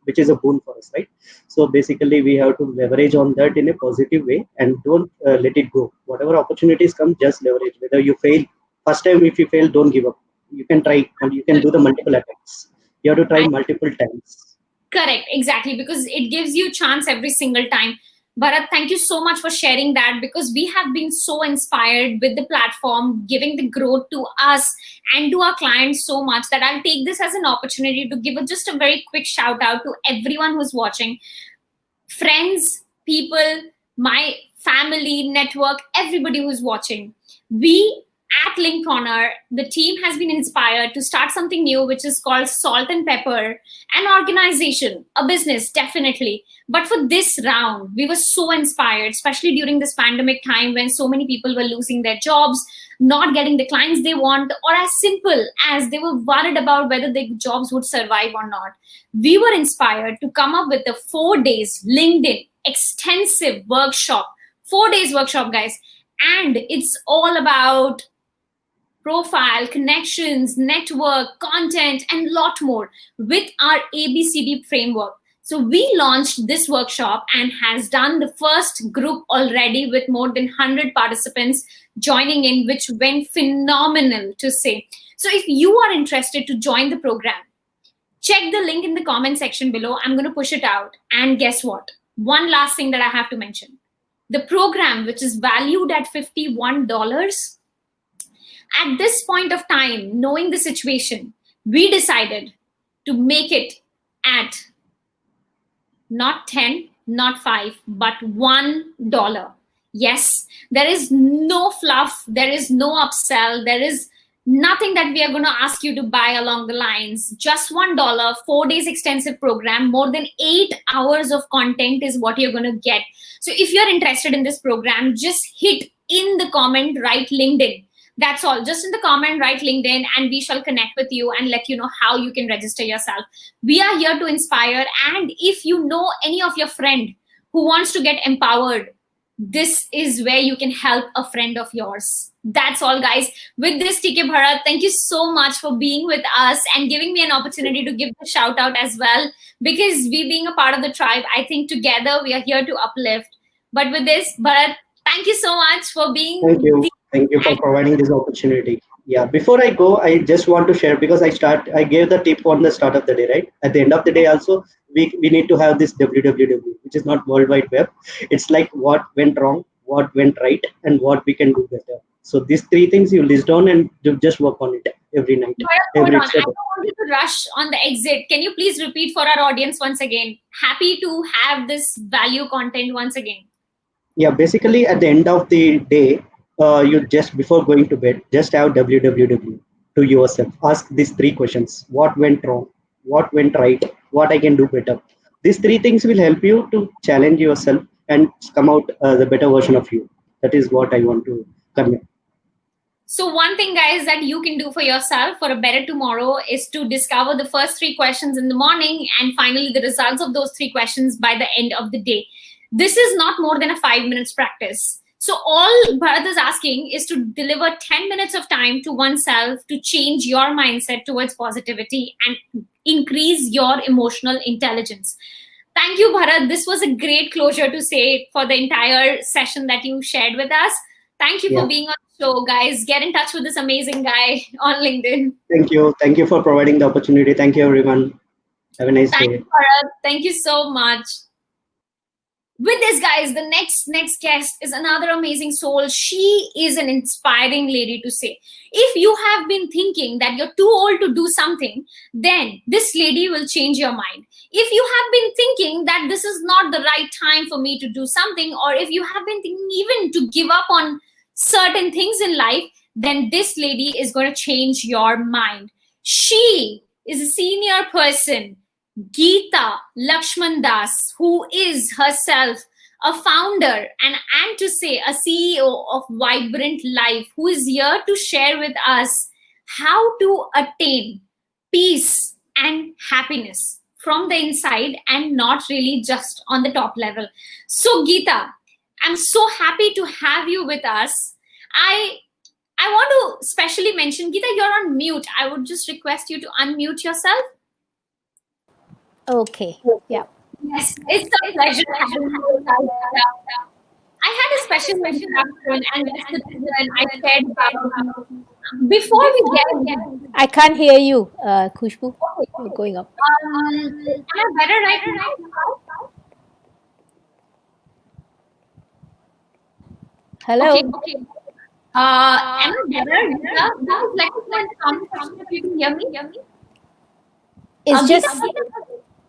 which is a boon for us, right? So basically we have to leverage on that in a positive way, and don't let it go. Whatever opportunities come, just leverage. Whether you fail first time, if you fail, don't give up. You can try, and you can do the multiple attempts. You have to try I multiple times. Correct, exactly, because it gives you chance every single time. Bharat, thank you so much for sharing that, because we have been so inspired with the platform, giving the growth to us and to our clients so much, that I'll take this as an opportunity to give just a very quick shout out to everyone who's watching. Friends, people, my family, network, everybody who's watching. We at Linkedpreneur, the team has been inspired to start something new, which is called Salt&Pepper, an organization, a business, definitely. But for this round, we were so inspired, especially during this pandemic time when so many people were losing their jobs, not getting the clients they want, or as simple as they were worried about whether their jobs would survive or not. We were inspired to come up with a 4 days LinkedIn extensive workshop, 4 days workshop, guys. And it's all about profile, connections, network, content, and lot more with our ABCD framework. So we launched this workshop and has done the first group already with more than 100 participants joining in, which went phenomenal to say. So if you are interested to join the program, check the link in the comment section below. I'm going to push it out. And guess what? One last thing that I have to mention. The program, which is valued at $51, at this point of time, knowing the situation, we decided to make it at not 10, not 5, but $1. Yes, there is no fluff, there is no upsell, there is nothing that we are going to ask you to buy along the lines. Just $1, 4 days extensive program, more than 8 hours of content is what you're going to get. So if you're interested in this program, just hit in the comment, write LinkedIn. That's all. Just in the comment, write LinkedIn, and we shall connect with you and let you know how you can register yourself. We are here to inspire. And if you know any of your friend who wants to get empowered, this is where you can help a friend of yours. That's all, guys. With this, TK Bharath, thank you so much for being with us and giving me an opportunity to give the shout out as well. Because we being a part of the tribe, I think together we are here to uplift. But with this, Bharath, thank you so much for Thank being you. the Thank you for providing this opportunity. Yeah, before I go, I just want to share, because I gave the tip on the start of the day, right? At the end of the day also, we need to have this www, which is not World Wide Web. It's like what went wrong, what went right, and what we can do better. So these three things you list down and just work on it. every night, Hold every on. I step. don't want you to rush on the exit. Can you please repeat for our audience once again? Happy to have this value content once again. Yeah, basically at the end of the day, you just before going to bed, just have www to yourself. Ask these three questions: what went wrong, what went right, what I can do better. These three things will help you to challenge yourself and come out the better version of you. That is what I want to convey. So one thing, guys, that you can do for yourself for a better tomorrow is to discover the first three questions in the morning and finally the results of those three questions by the end of the day. This is not more than a 5 minutes practice. So all Bharath is asking is to deliver 10 minutes of time to oneself to change your mindset towards positivity and increase your emotional intelligence. Thank you, Bharath. This was a great closure to say for the entire session that you shared with us. Thank you for Yeah, being on the show, guys. Get in touch with this amazing guy on LinkedIn. thank you for providing the opportunity. Thank you, everyone. Have a nice Thank day. you, Bharath. Thank you so much. With this, guys, the next guest is another amazing soul. She is an inspiring lady to say. If you have been thinking that you're too old to do something, then this lady will change your mind. If you have been thinking that this is not the right time for me to do something, or if you have been thinking even to give up on certain things in life, then this lady is going to change your mind. She is a senior person, Geeta Lachmandas, who is herself a founder and to say a CEO of Vibrant Life, who is here to share with us how to attain peace and happiness from the inside and not really just on the top level. So, Geeta, I'm so happy to have you with us. I want to specially mention, Geeta, you're on mute. I would just request you to unmute yourself. Okay. Yeah. Yes, it's a pleasure having you with us. I had a special introduction, and that's the reason I shared about. Before we get into, I can't hear you, Khushbu. You're going up. am I better right now? Hello. Okay. Am I better? Geeta? Please let us know in the comment section if you can hear me. It's just Geeta,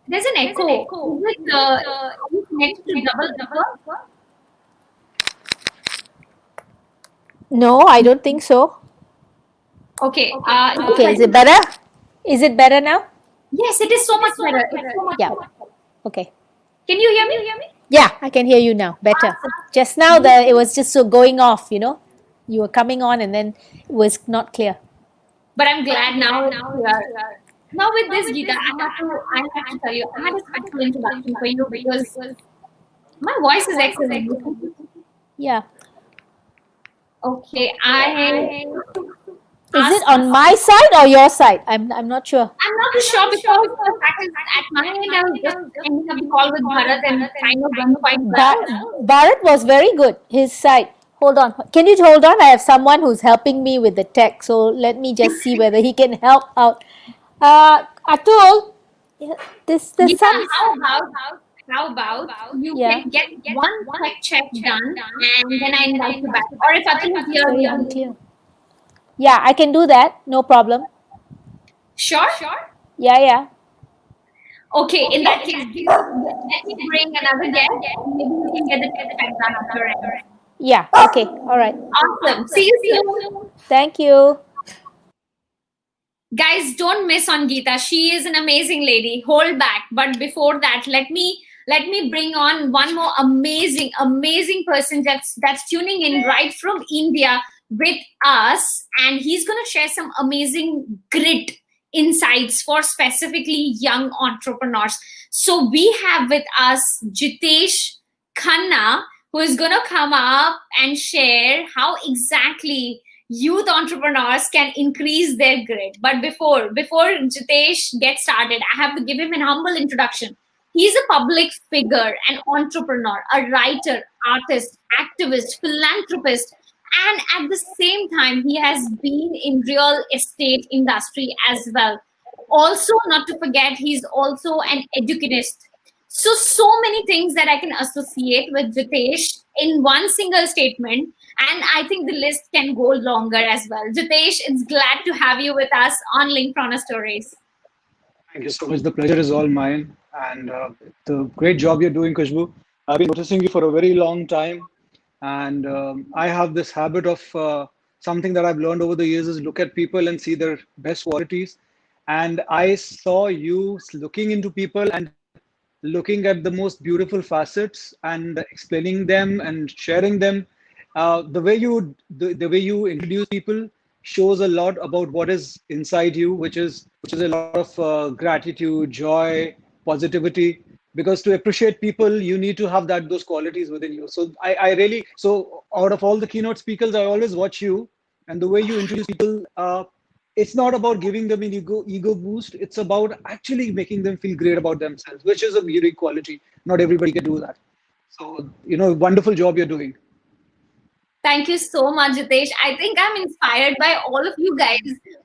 there's an echo. Is it are you connected to double? no, I don't think so. Okay. Okay, is it better? Is it better now? Yes, it is so much better. It's so much Yeah. better. Okay. Can you hear me? Yeah, I can hear you now. Better. Just now it was just so going off, you know. You were coming on and then it was not clear. But I'm glad now. Now with this, Geeta, I have to tell you, I had a special introduction for you because my voice is excellent. Yeah. Okay, Is it on my side or your side? I'm not sure. I'm not too sure because the fact is at my end I was just ending up the call with Bharath and kind of done quite well. Bharath was very good. His side. Hold on. Can you hold on? I have someone who's helping me with the tech. So let me just see whether he can help out. Atul, this the Geeta, sun. how about you Yeah. can get one quick check done and then I invite you back. Or if Atul is here, Very unclear. Yeah, I can do that. No problem. Sure. Yeah. Okay, in that case, let me bring another guest. Maybe we can get the check done after it. Yeah. Okay. All right. Awesome. See you soon. Thank you. Guys, don't miss on Geeta. She is an amazing lady. Hold back. But before that, let me bring on one more amazing person that's tuning in right from India with us, and he's gonna share some amazing grit insights for specifically young entrepreneurs. So we have with us Jitesh Khanna, who is gonna come up and share how exactly youth entrepreneurs can increase their grit. But before Jitesh gets started, I have to give him an humble introduction. He's a public figure, an entrepreneur, a writer, artist, activist, philanthropist, and at the same time, he has been in real estate industry as well. Also, not to forget, he's also an educationist. So many things that I can associate with Jitesh in one single statement. And I think the list can go longer as well. Jitesh, it's glad to have you with us on Linkedpreneur Stories. Thank you so much. The pleasure is all mine. And the great job you're doing, Kushbu. I've been noticing you for a very long time. And I have this habit of something that I've learned over the years is look at people and see their best qualities. And I saw you looking into people and looking at the most beautiful facets and explaining them and sharing them. The way you introduce people shows a lot about what is inside you, which is a lot of gratitude, joy, positivity. Because to appreciate people, you need to have those qualities within you. So I really, so out of all the keynote speakers, I always watch you, and the way you introduce people. It's not about giving them an ego boost. It's about actually making them feel great about themselves, which is a unique quality. Not everybody can do that. So, wonderful job you're doing. Thank you so much, Jitesh. I think I'm inspired by all of you guys.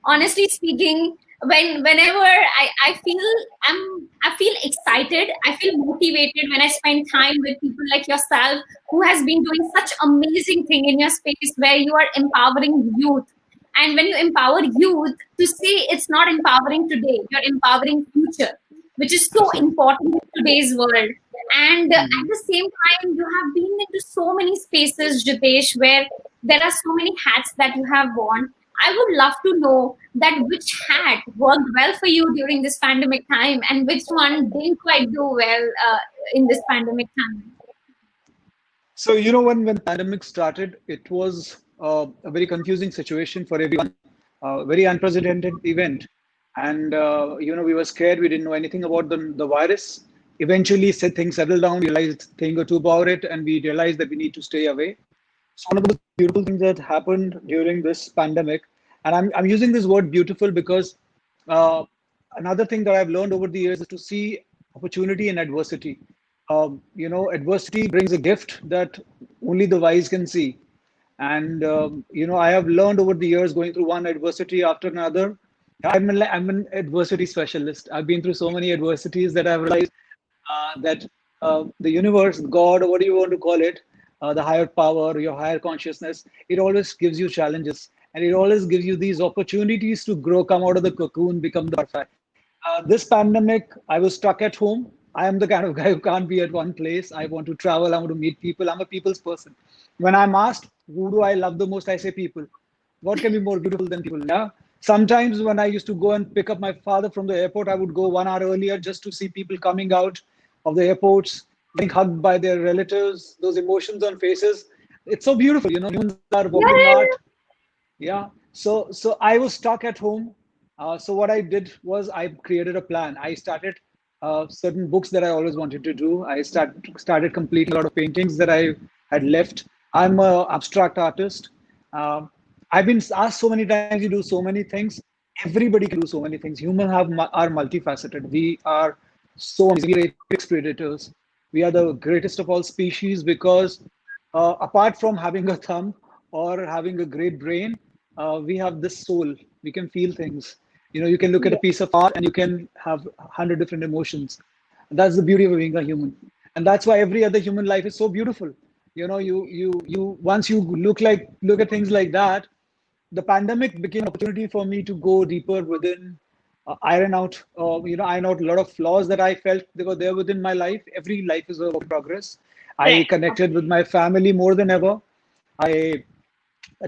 Honestly speaking, whenever I feel excited, I feel motivated when I spend time with people like yourself who has been doing such amazing thing in your space where you are empowering youth. And when you empower youth, to say it's not empowering today, you're empowering future, which is so Absolutely. important in today's world. And at Mhm. the same time, you have been into so many spaces, Jitesh, where there are so many hats that you have worn. I would love to know that which hat worked well for you during this pandemic time and which one didn't quite do well in this pandemic time. So, when the pandemic started, it was a very confusing situation for everyone, very unprecedented event. And, we were scared. We didn't know anything about the virus. Eventually, things settled down. We realized a thing or two about it, and we realized that we need to stay away. So one of the beautiful things that happened during this pandemic, and I'm using this word beautiful because uh, another thing that I've learned over the years is to see opportunity in adversity. Adversity brings a gift that only the wise can see. And I have learned over the years going through one adversity after another. I'm an adversity specialist. I've been through so many adversities that I've realized that the universe, God, or what do you want to call it, the higher power, your higher consciousness, it always gives you challenges, and it always gives you these opportunities to grow, come out of the cocoon, become the butterfly. This pandemic, I was stuck at home. I am the kind of guy who can't be at one place. I want to travel. I want to meet people. I'm a people's person. When I'm asked, who do I love the most? I say people. What can be more beautiful than people? Yeah. Sometimes when I used to go and pick up my father from the airport, I would go 1 hour earlier just to see people coming out of the airports, getting hugged by their relatives, those emotions on faces. It's so beautiful. Humans are walking art. Yeah. Yeah. So I was stuck at home. So what I did was I created a plan. I started certain books that I always wanted to do. I started completing a lot of paintings that I had left. I'm a abstract artist. Um, I've been asked so many times, you do so many things. Everybody can do so many things. Humans are multifaceted. We are so amazing. We are apex predators. We are the greatest of all species because apart from having a thumb or having a great brain, we have this soul. We can feel things. You can look at a piece of art and you can have 100 different emotions. And that's the beauty of being a human. And that's why every other human life is so beautiful. You once you look at things like that, the pandemic became an opportunity for me to go deeper within, iron out a lot of flaws that I felt they were there within my life. Every life is a work in progress. I Correct. connected with my family more than ever. I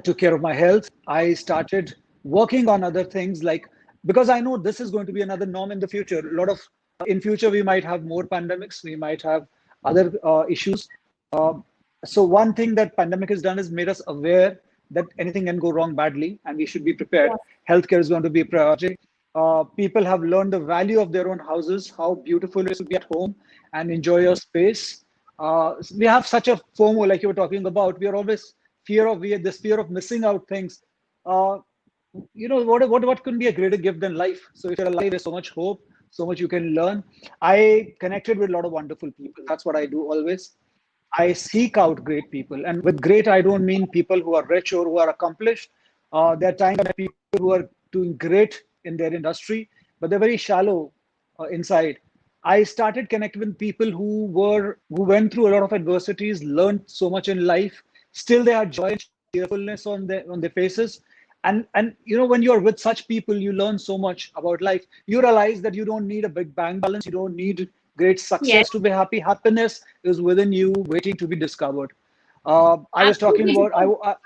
took care of my health. I started working on other things because I know this is going to be another norm in the future. A lot of in future we might have more pandemics. We might have other issues. Uh, so one thing that pandemic has done is made us aware that anything can go wrong badly, and we should be prepared. Yes. Healthcare is going to be a priority. People have learned the value of their own houses, how beautiful it is to be at home and enjoy your space. We have such a FOMO, like you were talking about. We are always we have this fear of missing out things. Uh, what can be a greater gift than life? So if you're alive, there's so much hope, so much you can learn. I connected with a lot of wonderful people. That's what I do always. I seek out great people, and with great, I don't mean people who are rich or who are accomplished. There are times I met people who are doing great in their industry, but they're very shallow inside. I started connecting with people who went through a lot of adversities, learned so much in life, still they had joy and cheerfulness on their faces. And when you're with such people, you learn so much about life. You realize that you don't need a big bank balance, you don't need great Yes, success to be happy. Happiness is within you, waiting to be discovered. I was talking absolutely. about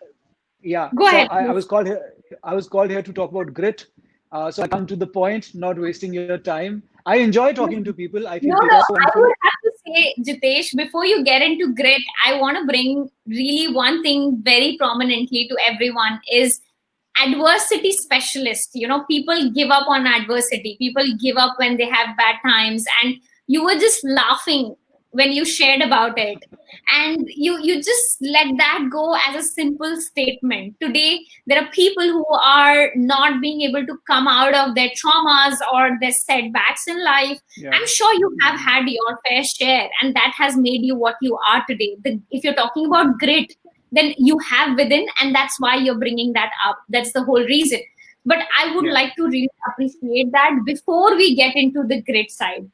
yeah. Go So ahead, I please. was called here. I was called here to talk about grit. So I come to the point, not wasting your time. I enjoy talking to people. I feel No, people no, are so I wonderful. would have to say, Jitesh, before you get into grit, I want to bring really one thing very prominently to everyone is adversity specialist. People give up on adversity. People give up when they have bad times. And you were just laughing when you shared about it. And you just let that go as a simple statement. Today, there are people who are not being able to come out of their traumas or their setbacks in life. Yeah. I'm sure you have had your fair share, and that has made you what you are today. If you're talking about grit, then you have within, and that's why you're bringing that up. That's the whole reason. But I would Yeah. like to really appreciate that before we get into the grit side.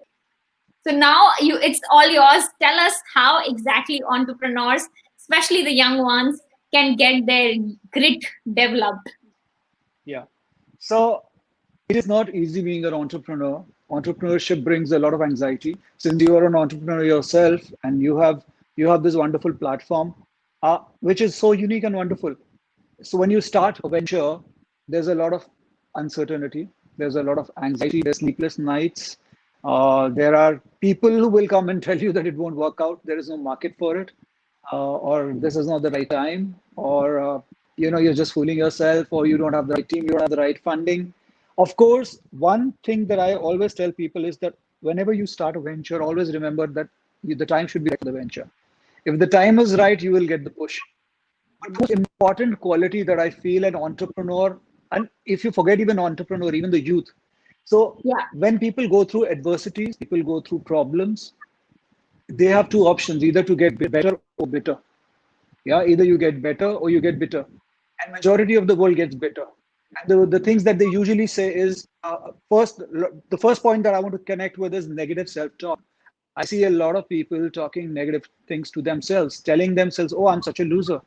So now it's all yours. Tell us how exactly entrepreneurs, especially the young ones, can get their grit developed. Yeah. So it is not easy being an entrepreneur. Entrepreneurship brings a lot of anxiety. Since you are an entrepreneur yourself and you have this wonderful platform, which is so unique and wonderful. So when you start a venture, there's a lot of uncertainty. There's a lot of anxiety. There's sleepless nights. There are people who will come and tell you that it won't work out. There is no market for it, or this is not the right time, or you're just fooling yourself, or you don't have the right team, you don't have the right funding. Of course, one thing that I always tell people is that whenever you start a venture, always remember that the time should be right for the venture. If the time is right, you will get the push. But the most important quality that I feel an entrepreneur, and if you forget even entrepreneur, even the youth. So Yeah. when people go through adversities, people go through problems, they have two options, either to get better or bitter. Yeah, either you get better or you get bitter. And majority of the world gets bitter. And the things that they usually say is the first point that I want to connect with is negative self-talk. I see a lot of people talking negative things to themselves, telling themselves, oh, I'm such a loser.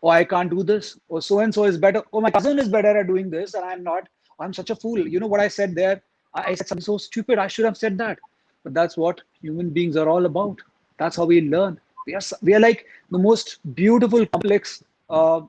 Oh, I can't do this. Or so and so is better. Oh, my cousin is better at doing this and I'm not. I'm such a fool. You know what I said there? I said something so stupid. I should have said that. But that's what human beings are all about. That's how we learn. We are like the most beautiful, complex,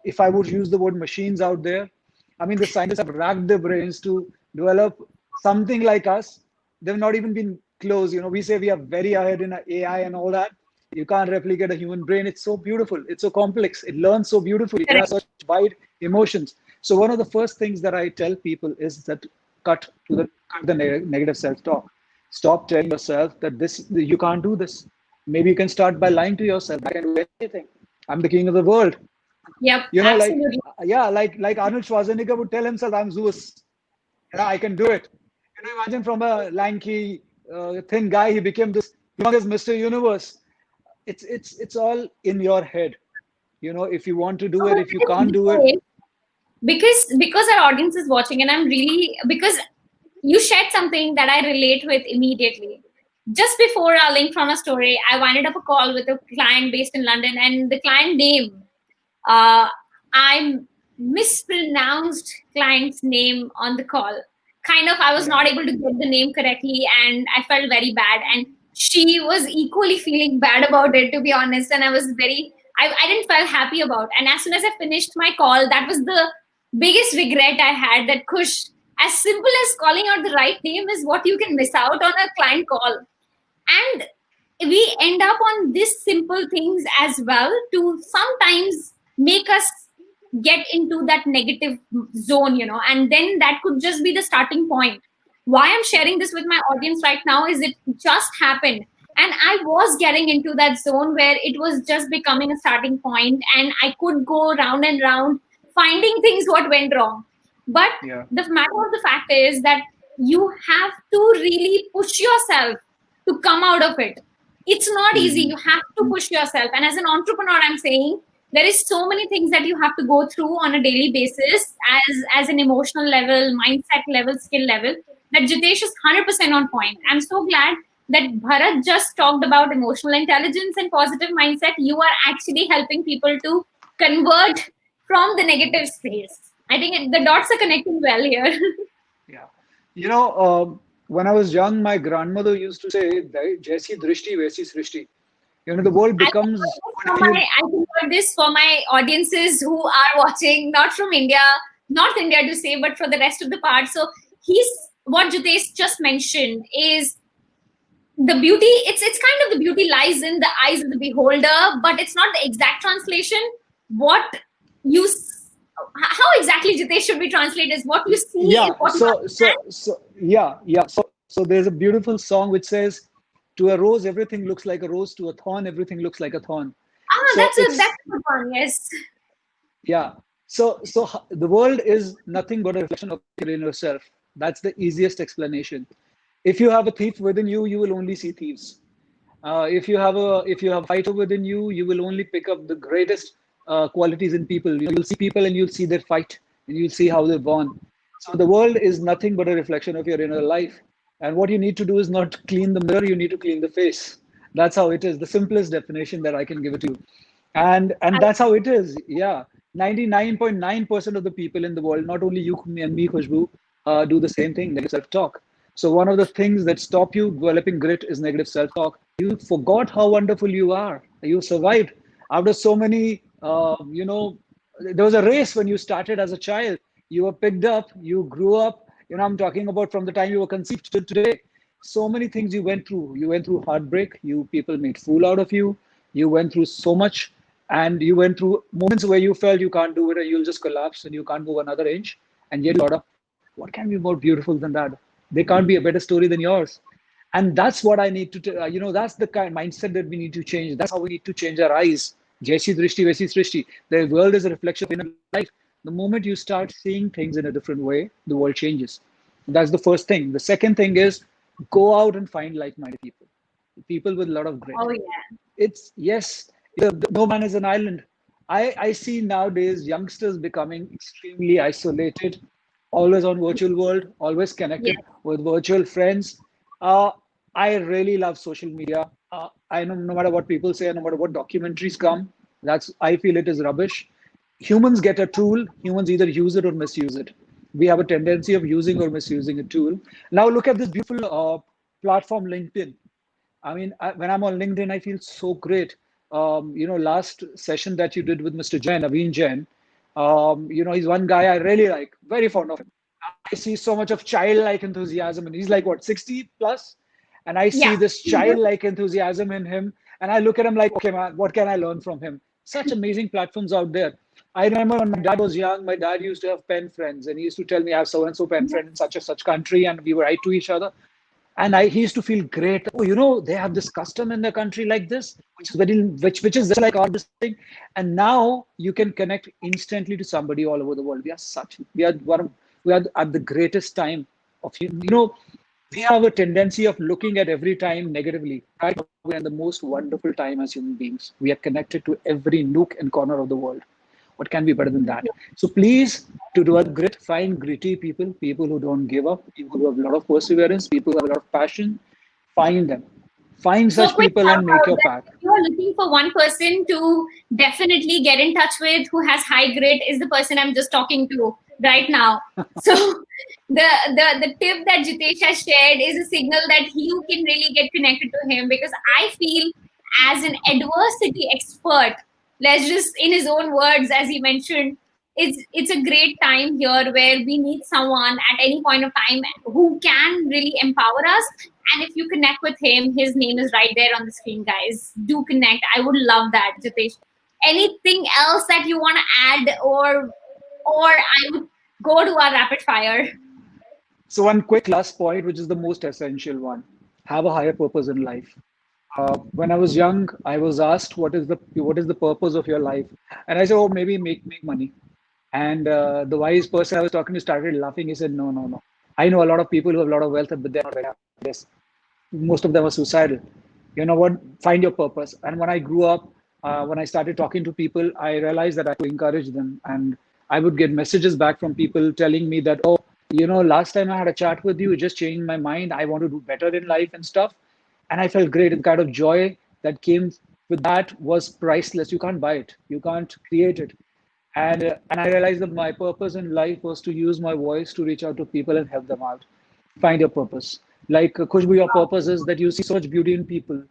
if I would use the word machines out there. I mean, the scientists have racked their brains to develop something like us. They've not even been close. We say we are very ahead in AI and all that. You can't replicate a human brain. It's so beautiful. It's so complex. It learns so beautifully. It has such wide emotions. So one of the first things that I tell people is that cut the negative self-talk. Stop telling yourself that you can't do this. Maybe you can start by lying to yourself. I can do anything. I'm the king of the world. Yep, Like absolutely. like Arnold Schwarzenegger would tell himself, I'm Zeus. I can do it. Imagine from a lanky, thin guy, he became this humongous Mr. Universe. It's all in your head. If you want to do it, if you can't do it. Because our audience is watching, and I'm really, because you shared something that I relate with immediately. Just before our Linkedpreneur story, I winded up a call with a client based in London, and the client name, I mispronounced client's name on the call. Kind of, I was Yeah. not able to get the name correctly, and I felt very bad. And she was equally feeling bad about it, to be honest. And I didn't feel happy about. And as soon as I finished my call, that was the biggest regret I had. That Kush, as simple as calling out the right name is what you can miss out on a client call. And we end up on these simple things as well to sometimes make us get into that negative zone, and then that could just be the starting point. Why I'm sharing this with my audience right now is it just happened, and I was getting into that zone where it was just becoming a starting point, and I could go round and round finding things what went wrong. But Yeah. the matter of the fact is that you have to really push yourself to come out of it. It's not easy. Mhm. You have to push yourself. And as an entrepreneur, I'm saying there is so many things that you have to go through on a daily basis as an emotional level, mindset level, skill level, that Jitesh is 100% on point. I'm so glad that Bharath just talked about emotional intelligence and positive mindset. You are actually helping people to convert from the negative space. I think the dots are connecting well here. Yeah. When I was young, my grandmother used to say, Jaisi drishti, vaisi srishti. The world becomes whatever you. I convert this for my audiences who are watching, not from India, North India to say, but for the rest of the part. So he's what Jitesh just mentioned is the beauty. It's kind of the beauty lies in the eyes of the beholder, but it's not the exact translation. What you how exactly Jitesh should be translated is what you see Yeah. is what you So there's a beautiful song which says, "To a rose, everything looks like a rose. To a thorn, everything looks like a thorn." So that's a good one. Yes. yeah. So the world is nothing but a reflection of your inner self. That's the easiest explanation. If you have a thief within you, you will only see thieves. If you have a fighter within you, you will only pick up the greatest qualities in people. You'll see people and you'll see their fight and you'll see how they're born. So the world is nothing but a reflection of your inner life. And what you need to do is not clean the mirror, you need to clean the face. That's how it is. The simplest definition that I can give it to you. And that's how it is. Yeah. 99.9% of the people in the world, not only you and me, Khushbu, do the same thing, negative self-talk. So one of the things that stop you developing grit is negative self-talk. You forgot how wonderful you are. You survived after so many. There was a race when you started as a child. You were picked up. You grew up. I'm talking about from the time you were conceived till today. So many things you went through. You went through heartbreak. People made fool out of you. You went through so much, and you went through moments where you felt you can't do it, and you'll just collapse, and you can't move another inch. And yet you got up. What can be more beautiful than that? There can't be a better story than yours. And that's what I need to, that's the kind of mindset that we need to change. That's how we need to change our eyes. Jaisi drishti, vaisi srishti. The world is a reflection of inner life. The moment you start seeing things in a different way, the world changes. That's the first thing. The second thing is go out and find like-minded people with a lot of grit. Oh yeah. It's yes, no man is an island. I see nowadays youngsters becoming extremely isolated, always on virtual world, always connected with virtual friends. Uh, I really love social media. I know no matter what people say, no matter what documentaries come, I feel it is rubbish. Humans get a tool, humans either use it or misuse it. We have a tendency of using or misusing a tool. Now look at this beautiful platform, LinkedIn. I mean, when I'm on LinkedIn, I feel so great. Last session that you did with Mr. Jain, Naveen Jain, he's one guy I really like, very fond of him. I see so much of childlike enthusiasm, and he's like, what, 60 plus? And I see this childlike enthusiasm in him, and I look at him like, okay, man, what can I learn from him? Such amazing platforms out there. I remember when my dad was young, my dad used to have pen friends, and he used to tell me, I have so-and-so pen friend in such and such country, and we would write to each other. And he used to feel great. Oh, they have this custom in the country like this, which is just like our this thing. And now you can connect instantly to somebody all over the world. We are at the greatest time of we have a tendency of looking at every time negatively. Right? We're in the most wonderful time as human beings. We are connected to every nook and corner of the world. What can be better than that? So please, to do a grit, find gritty people who don't give up, people who have a lot of perseverance, people who have a lot of passion. Find them. Find such people and make your path. If you are looking for one person to definitely get in touch with who has high grit, is the person I'm just talking to right now. So the tip that Jitesh has shared is a signal that you can really get connected to him, because I feel as an adversity expert, let's just, in his own words, as he mentioned, it's a great time here where we need someone at any point of time who can really empower us. And if you connect with him, his name is right there on the screen, guys. Do connect. I would love that, Jitesh. Anything else that you want to add, or I would go to our rapid fire? So one quick last point, which is the most essential one: have a higher purpose in life. When I was young, I was asked, what is the purpose of your life? And I said, oh, maybe make money. And the wise person I was talking to started laughing. He said, no. I know a lot of people who have a lot of wealth, but they're not very happy. Most of them are suicidal. You know what? Find your purpose. And when I grew up, when I started talking to people, I realized that I had to encourage them. And I would get messages back from people telling me that, oh, last time I had a chat with you, it just changed my mind. I want to do better in life and stuff. And I felt great. The kind of joy that came with that was priceless. You can't buy it. You can't create it. And I realized that my purpose in life was to use my voice to reach out to people and help them out. Find your purpose. Like Khushbu, your purpose is that you see so much beauty in people.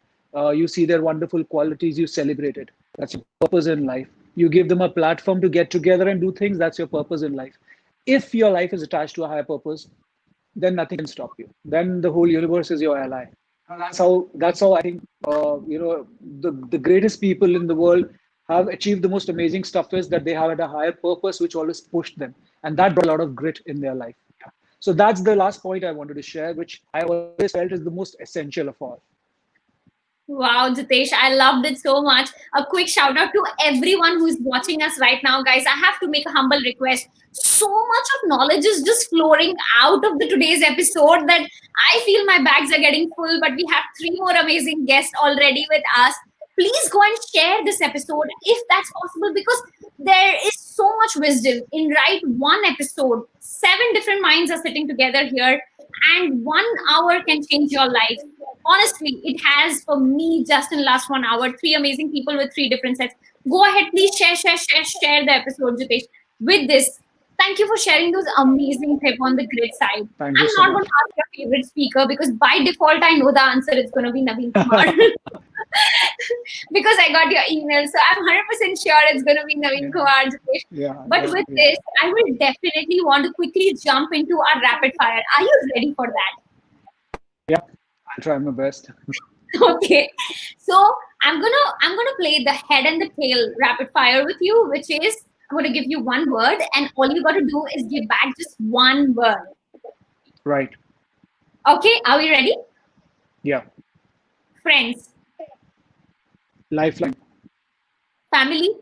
You see their wonderful qualities. You celebrate it. That's your purpose in life. You give them a platform to get together and do things. That's your purpose in life. If your life is attached to a higher purpose, then nothing can stop you. Then the whole universe is your ally. And that's how I think the greatest people in the world have achieved the most amazing stuff is that they have had a higher purpose which always pushed them, and that brought a lot of grit in their life. Yeah. So that's the last point I wanted to share, which I always felt is the most essential of all. Wow, Jitesh, I loved it so much. A quick shout out to everyone who's watching us right now, guys. I have to make a humble request. So much of knowledge is just flowing out of the today's episode that I feel my bags are getting full, but we have 3 more amazing guests already with us. Please go and share this episode if that's possible, because there is so much wisdom in one episode. 7 different minds are sitting together here, and 1 hour can change your life. Honestly, it has for me just in the last 1 hour. 3 amazing people with 3 different sets. Go ahead, please share the episode, Jitesh. With this, thank you for sharing those amazing tips on the grid side. Thank you I'm so not much. going to ask your favorite speaker because by default I know the answer. It's going to be Naveen Kumar. Because I got your email, so I'm 100% sure it's going to be Naveen Kumar, Jitesh. Yeah. But with this, I will definitely want to quickly jump into our rapid fire. Are you ready for that? Yeah. I'll try my best. Okay, so I'm gonna play the head and the tail rapid fire with you, which is I'm gonna give you 1 word, and all you got to do is give back just 1 word. Right. Okay, are we ready? Yeah. Friends, Lifeline. family,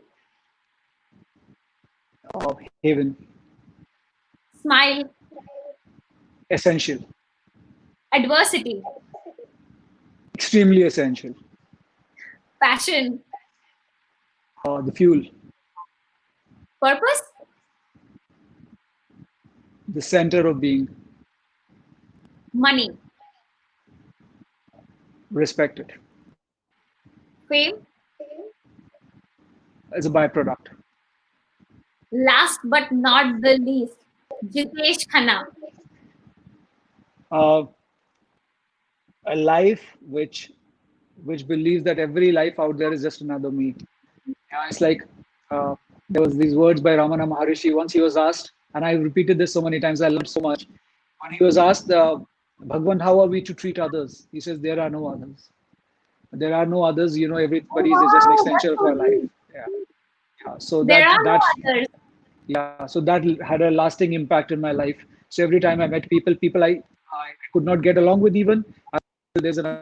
Haven. smile, Essential. adversity, Extremely essential. passion, The fuel. purpose, The center of being. money, Respected. fame. As a byproduct. Last but not the least, Jitesh Khanna. Uh, a life which believes that every life out there is just another me. Yeah, it's like there was these words by Ramana Maharishi. Once he was asked, and I repeated this so many times, I learned so much. When he was asked, Bhagwan, how are we to treat others? He says, there are no others. There are no others. Everybody is just an extension of our life. Yeah. So There are that no others. yeah. So that had a lasting impact in my life. So every time I met people I could not get along with, even there's an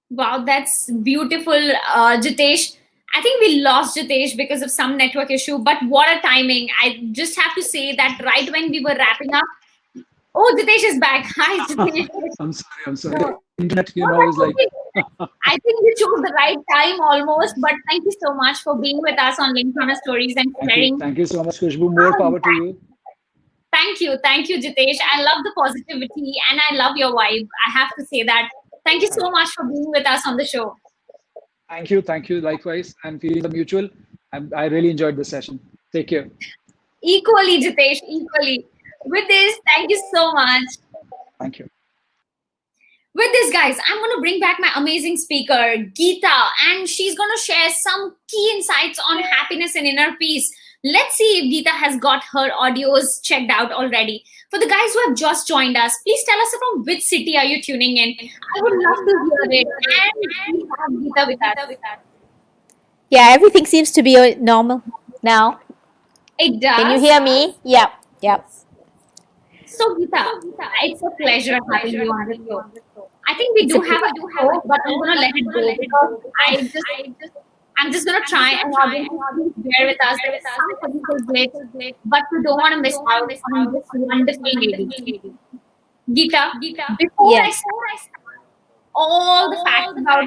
Wow, that's beautiful, Jitesh. I think we lost Jitesh because of some network issue, but what a timing. I just have to say that right when we were wrapping up. Oh, Jitesh is back. Hi, Jitesh. I'm sorry. The internet, Oh, is that's like okay. I think you chose the right time almost, but thank you so much for being with us on Linkedpreneur Stories and sharing. Thank you so much, Khushbu. More power to you. Thank you, Jitesh. I love the positivity and I love your vibe. I have to say that. Thank you so much for being with us on the show. Thank you, likewise, and feelings are mutual. I really enjoyed this session. Take care. Equally, Jitesh, equally. With this, thank you so much. Thank you. With this, guys, I'm going to bring back my amazing speaker, Geeta, and she's going to share some key insights on happiness and inner peace. Let's see if Geeta has got her audios checked out already. For the guys who have just joined us, please tell us from which city are you tuning in. I would love to hear it. And we have Geeta with us. Yeah, everything seems to be normal now. It does. Can you hear me? Yep. So, Geeta, it's a pleasure having you on the show. I think we do have a show, but I'm going to let it go because I'm just going to try and bear with us. There is some technical glitch, but we don't want to miss out on this wonderful lady. Geeta, before I start, all the facts about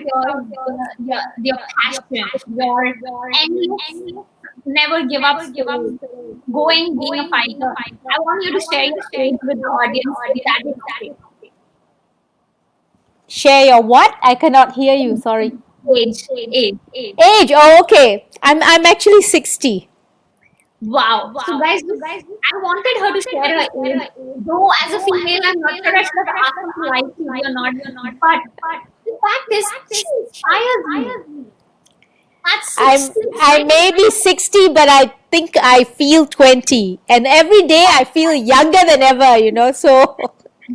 your passion, your endless, never give up, going, being a fighter. I want you to share your stage with the audience. That is okay. share your what? I cannot hear you. Sorry. Age. Age. Oh, okay. I'm actually 60. Wow. So guys, I wanted her to share her age. Though as a female, I'm not sure I should have asked her to lie to me or not. But the fact is, she inspires me. At I'm 60, I may be 60, but I think I feel 20. And every day I feel younger than ever, so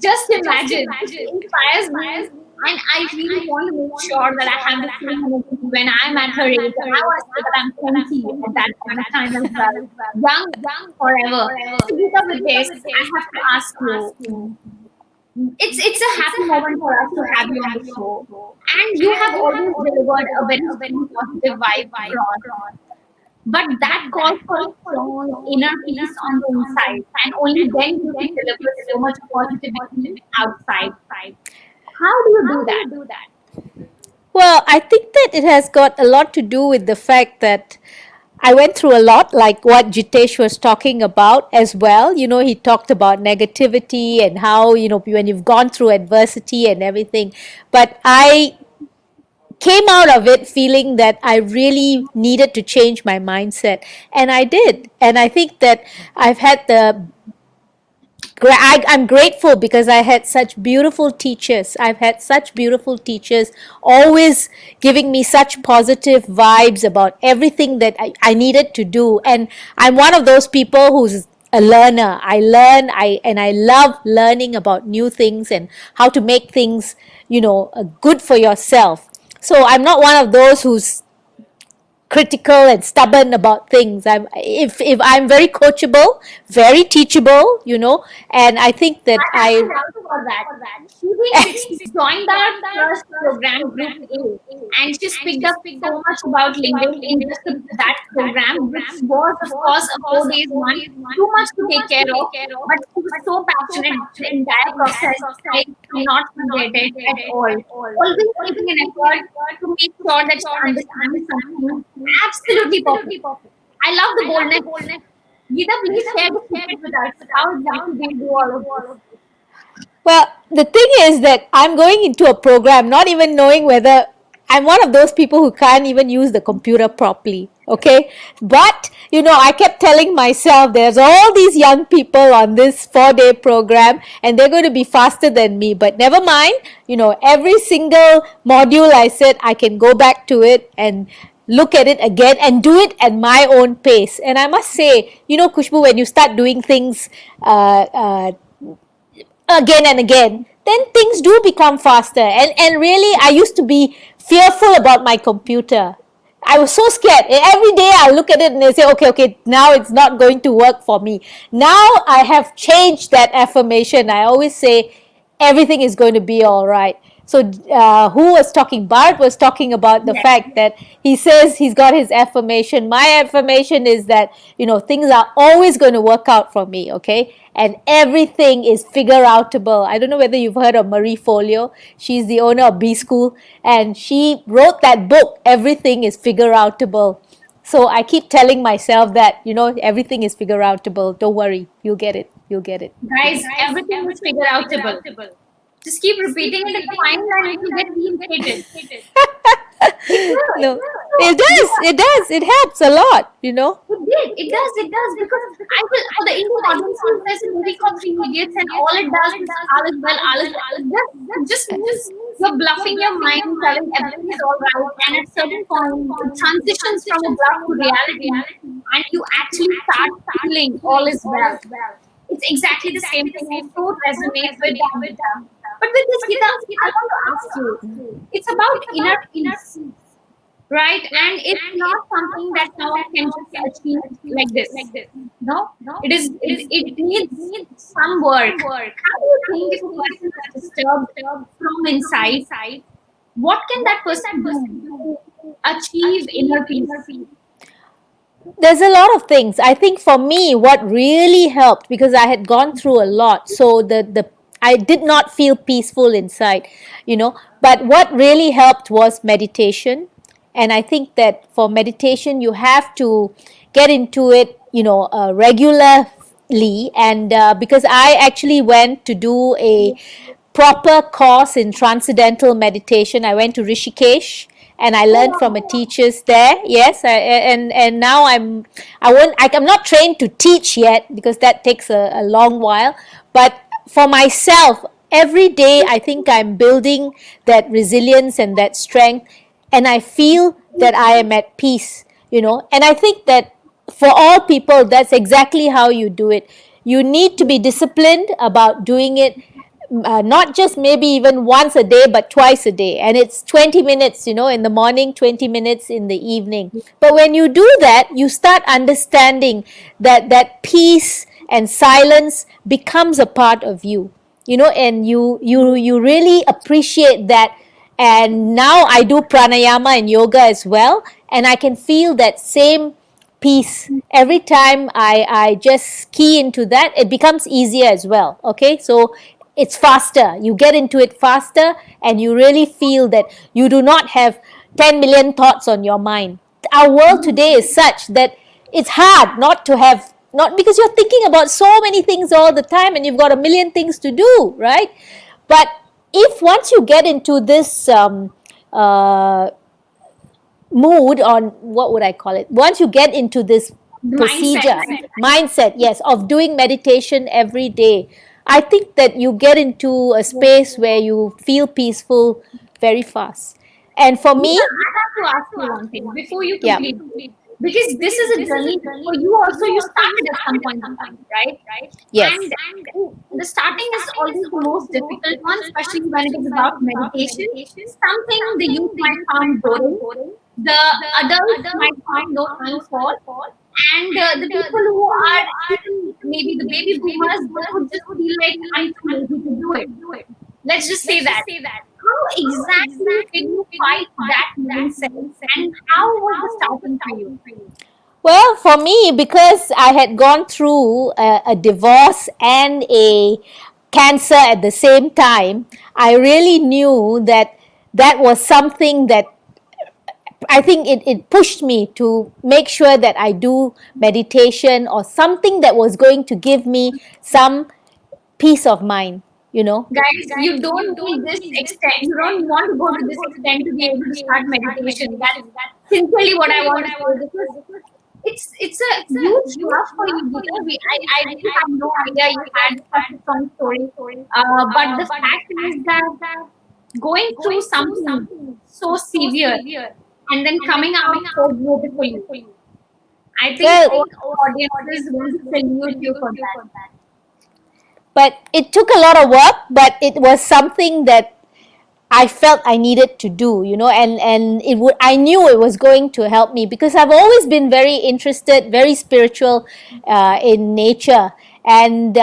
just imagine, it inspires me. And I really want to make sure that I have the same energy when I'm at her age. And I want to say that I'm 20 at that point of time as well. Young forever. So Geeta, with this, I have to ask you. It's a happy moment for us to have you on the show. And you have always delivered a very strong positive vibe across. But that calls for a strong inner peace on the inside. And only then you can deliver so much positivity outside. How do you do that? well, I think that it has got a lot to do with the fact that I went through a lot, like what Jitesh was talking about as well. He talked about negativity and how, when you've gone through adversity and everything. But I came out of it feeling that I really needed to change my mindset. And I did. And I think that I've had I'm grateful because I had such beautiful teachers. I've had such beautiful teachers always giving me such positive vibes about everything that I needed to do. And I'm one of those people who's a learner. I learn, and I love learning about new things and how to make things, good for yourself. So I'm not one of those who's critical and stubborn about things. If I'm very coachable, very teachable, and I think that I have a doubt about that. She joined our first program, Group A, and she picked up so much about LinkedIn in just that program, which was, of course, a 4 days one, too much to take care of. But she was so passionate the entire process. I cannot forget it at all. Always making an effort to make sure that she understands something. Absolutely perfect. I love the boldness. Geeta, please share the secret with us. How exactly do you do all of this? Well, the thing is that I'm going into a program not even knowing whether I'm one of those people who can't even use the computer properly. Okay. But, I kept telling myself there's all these young people on this 4-day program and they're going to be faster than me. But never mind, every single module I said I can go back to it and look at it again and do it at my own pace. And I must say, Kushbu, when you start doing things again and again, then things do become faster. And really, I used to be fearful about my computer. I was so scared. Every day I look at it and I say, okay, now it's not going to work for me. Now I have changed that affirmation. I always say, everything is going to be all right. So who was talking? Bharath was talking about the fact that he says he's got his affirmation. My affirmation is that, things are always going to work out for me, okay? And everything is figure outable. I don't know whether you've heard of Marie Folio. She's the owner of B School. And she wrote that book, Everything is Figure Outable. So I keep telling myself that, everything is figure outable. Don't worry. You'll get it. You'll get it. Guys, everything is figure outable. Just keep repeating it and find that you get reinstated. No, it does. It helps a lot, It does, because I will, for the Indian audiences, there's a movie called Three Idiots, and all it does is all is well. Just you're bluffing your mind, telling everything is all right, and at certain point, it transitions from a bluff to reality, and you actually start feeling all is well. It's exactly the same thing. I so resonate with that. But with this, Geeta, I want to ask you. It's about inner peace, right? And it's not something that someone can just achieve like this. No, it needs some work. How do you think if a person is disturbed from inside, what can that person do to achieve inner peace? There's a lot of things. I think for me, what really helped, because I had gone through a lot, so I did not feel peaceful inside, But what really helped was meditation. And I think that for meditation, you have to get into it, regularly. And because I actually went to do a proper course in transcendental meditation. I went to Rishikesh and I learned from a teachers there. Yes, and now I'm not trained to teach yet because that takes a long while. But for myself, every day I think I'm building that resilience and that strength, and I feel that I am at peace. And I think that for all people, that's exactly how you do it. You need to be disciplined about doing it, not just maybe even once a day, but twice a day. And it's 20 minutes, in the morning, 20 minutes in the evening. But when you do that, you start understanding that peace and silence becomes a part of you, and you really appreciate that. And now I do pranayama and yoga as well, and I can feel that same peace every time I just key into that. It becomes easier as well. Okay, so it's faster. You get into it faster, and you really feel that you do not have 10 million thoughts on your mind. Our world today is such that it's hard not to have, not because you're thinking about so many things all the time and you've got a million things to do, right? But if once you get into this mood, on what would I call it? Once you get into this procedure, mindset, yes, of doing meditation every day, I think that you get into a space where you feel peaceful very fast. And for me, I have to ask you one thing before you complete. Because this is a journey for you also. You started at some point in time, right? yes, And the starting is always the most difficult one, especially when it is about meditation. Something the youth might find boring, the adults might find no time for, and the people who are maybe the baby boomers, they would just feel like I'm too lazy to do it. Let's just say that. How exactly did you fight that mindset, and how was the starting for you? well, for me, because I had gone through a divorce and a cancer at the same time, I really knew that was something that I think it pushed me to make sure that I do meditation or something that was going to give me some peace of mind. Guys, you don't need this extent. You don't want to go to this extent to be able to start meditation. That's simply what I want to say. Because it's a huge love for you. Geeta. I really have no idea you had such a strong story. But the fact is that going through something so severe and then coming out so beautifully, I think Well, all audiences will salute you for that. but it took a lot of work, but it was something that I felt I needed to do, and I knew it was going to help me because I've always been very interested, very spiritual in nature. And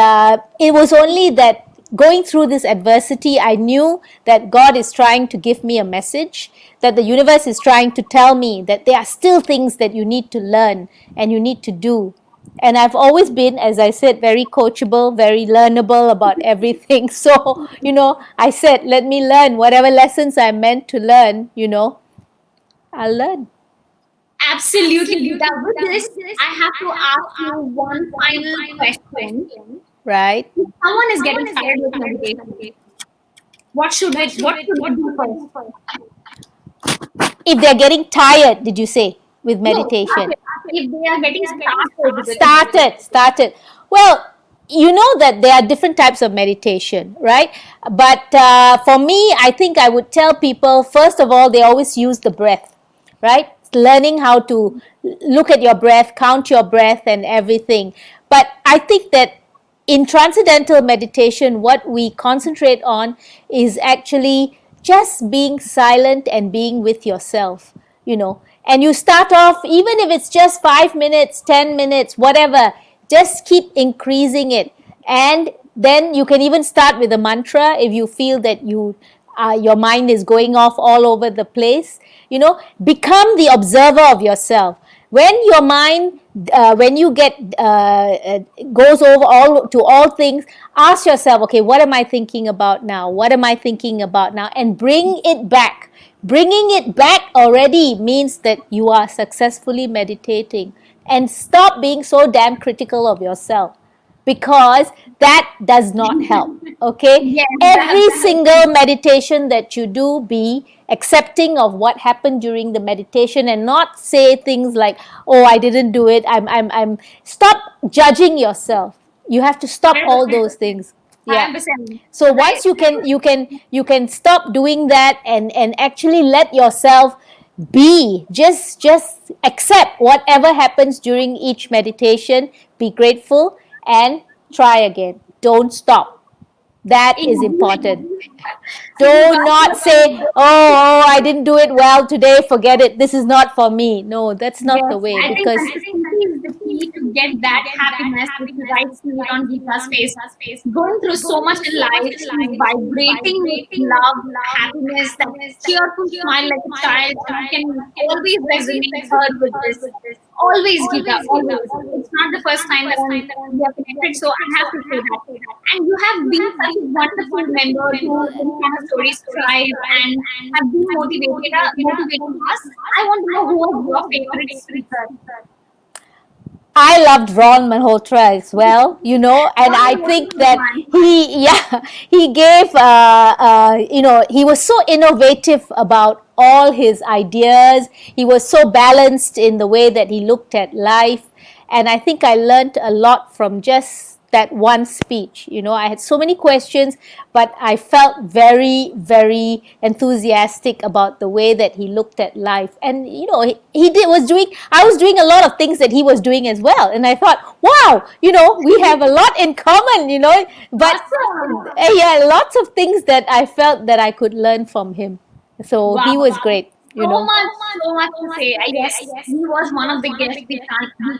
it was only that going through this adversity, I knew that God is trying to give me a message, that the universe is trying to tell me that there are still things that you need to learn and you need to do. And I've always been, as I said, very coachable, very learnable about everything. So, I said, let me learn whatever lessons I'm meant to learn, I'll learn. Absolutely, Geeta. With this, I have to ask you one final question. Right? If someone is getting started with meditation, what should it do first? If they're getting tired, did you say, with No, meditation? if they are getting started with it. Started. Well, you know that there are different types of meditation, right? But for me, I think I would tell people, first of all, they always use the breath, right? Learning how to look at your breath, count your breath and everything. But I think that in transcendental meditation, what we concentrate on is actually just being silent and being with yourself, And you start off, even if it's just 5 minutes, 10 minutes, whatever, just keep increasing it. And then you can even start with a mantra if you feel that your mind is going off all over the place. Become the observer of yourself. When your mind, when you get goes over all things, ask yourself, okay, what am I thinking about now? What am I thinking about now? And bring it back. Bringing it back already means that you are successfully meditating. And stop being so damn critical of yourself, because that does not help. Okay, Yes, every single meditation that you do, be accepting of what happened during the meditation and not say things like, oh, I didn't do it, I'm stop judging yourself. You have to stop all those things. Yeah. 100%. So Right. once you can stop doing that and actually let yourself be, just accept whatever happens during each meditation, be grateful and try again. Don't stop. That is important. So you Do got not say, I didn't do it well today, forget it, this is not for me. No, that's not yes, the way, I think because consistency is the key to get that happiness which you right see it on Geeta's face. Going through so much in life, she's vibrating with love, happiness, that cheerful smile like a child. You can always resonate her with this. Always, Geeta, always. It's not the first time that we are connected, so I have to say that. And you have been such a wonderful member to Linkedpreneur Stories Tribe and have been motivating us. I want to know who was your favorite speaker. I loved Ron Malhotra as well, and I Ron was think the that one. he gave, he was so innovative about all his ideas. He was so balanced in the way that he looked at life. And I think I learned a lot from just that one speech. I had so many questions, but I felt very, very enthusiastic about the way that he looked at life. And I was doing a lot of things that he was doing as well. And I thought, wow, we have a lot in common, but Awesome. yeah, lots of things that I felt that I could learn from him. So he was great. So much to say. I guess he was one of the guests we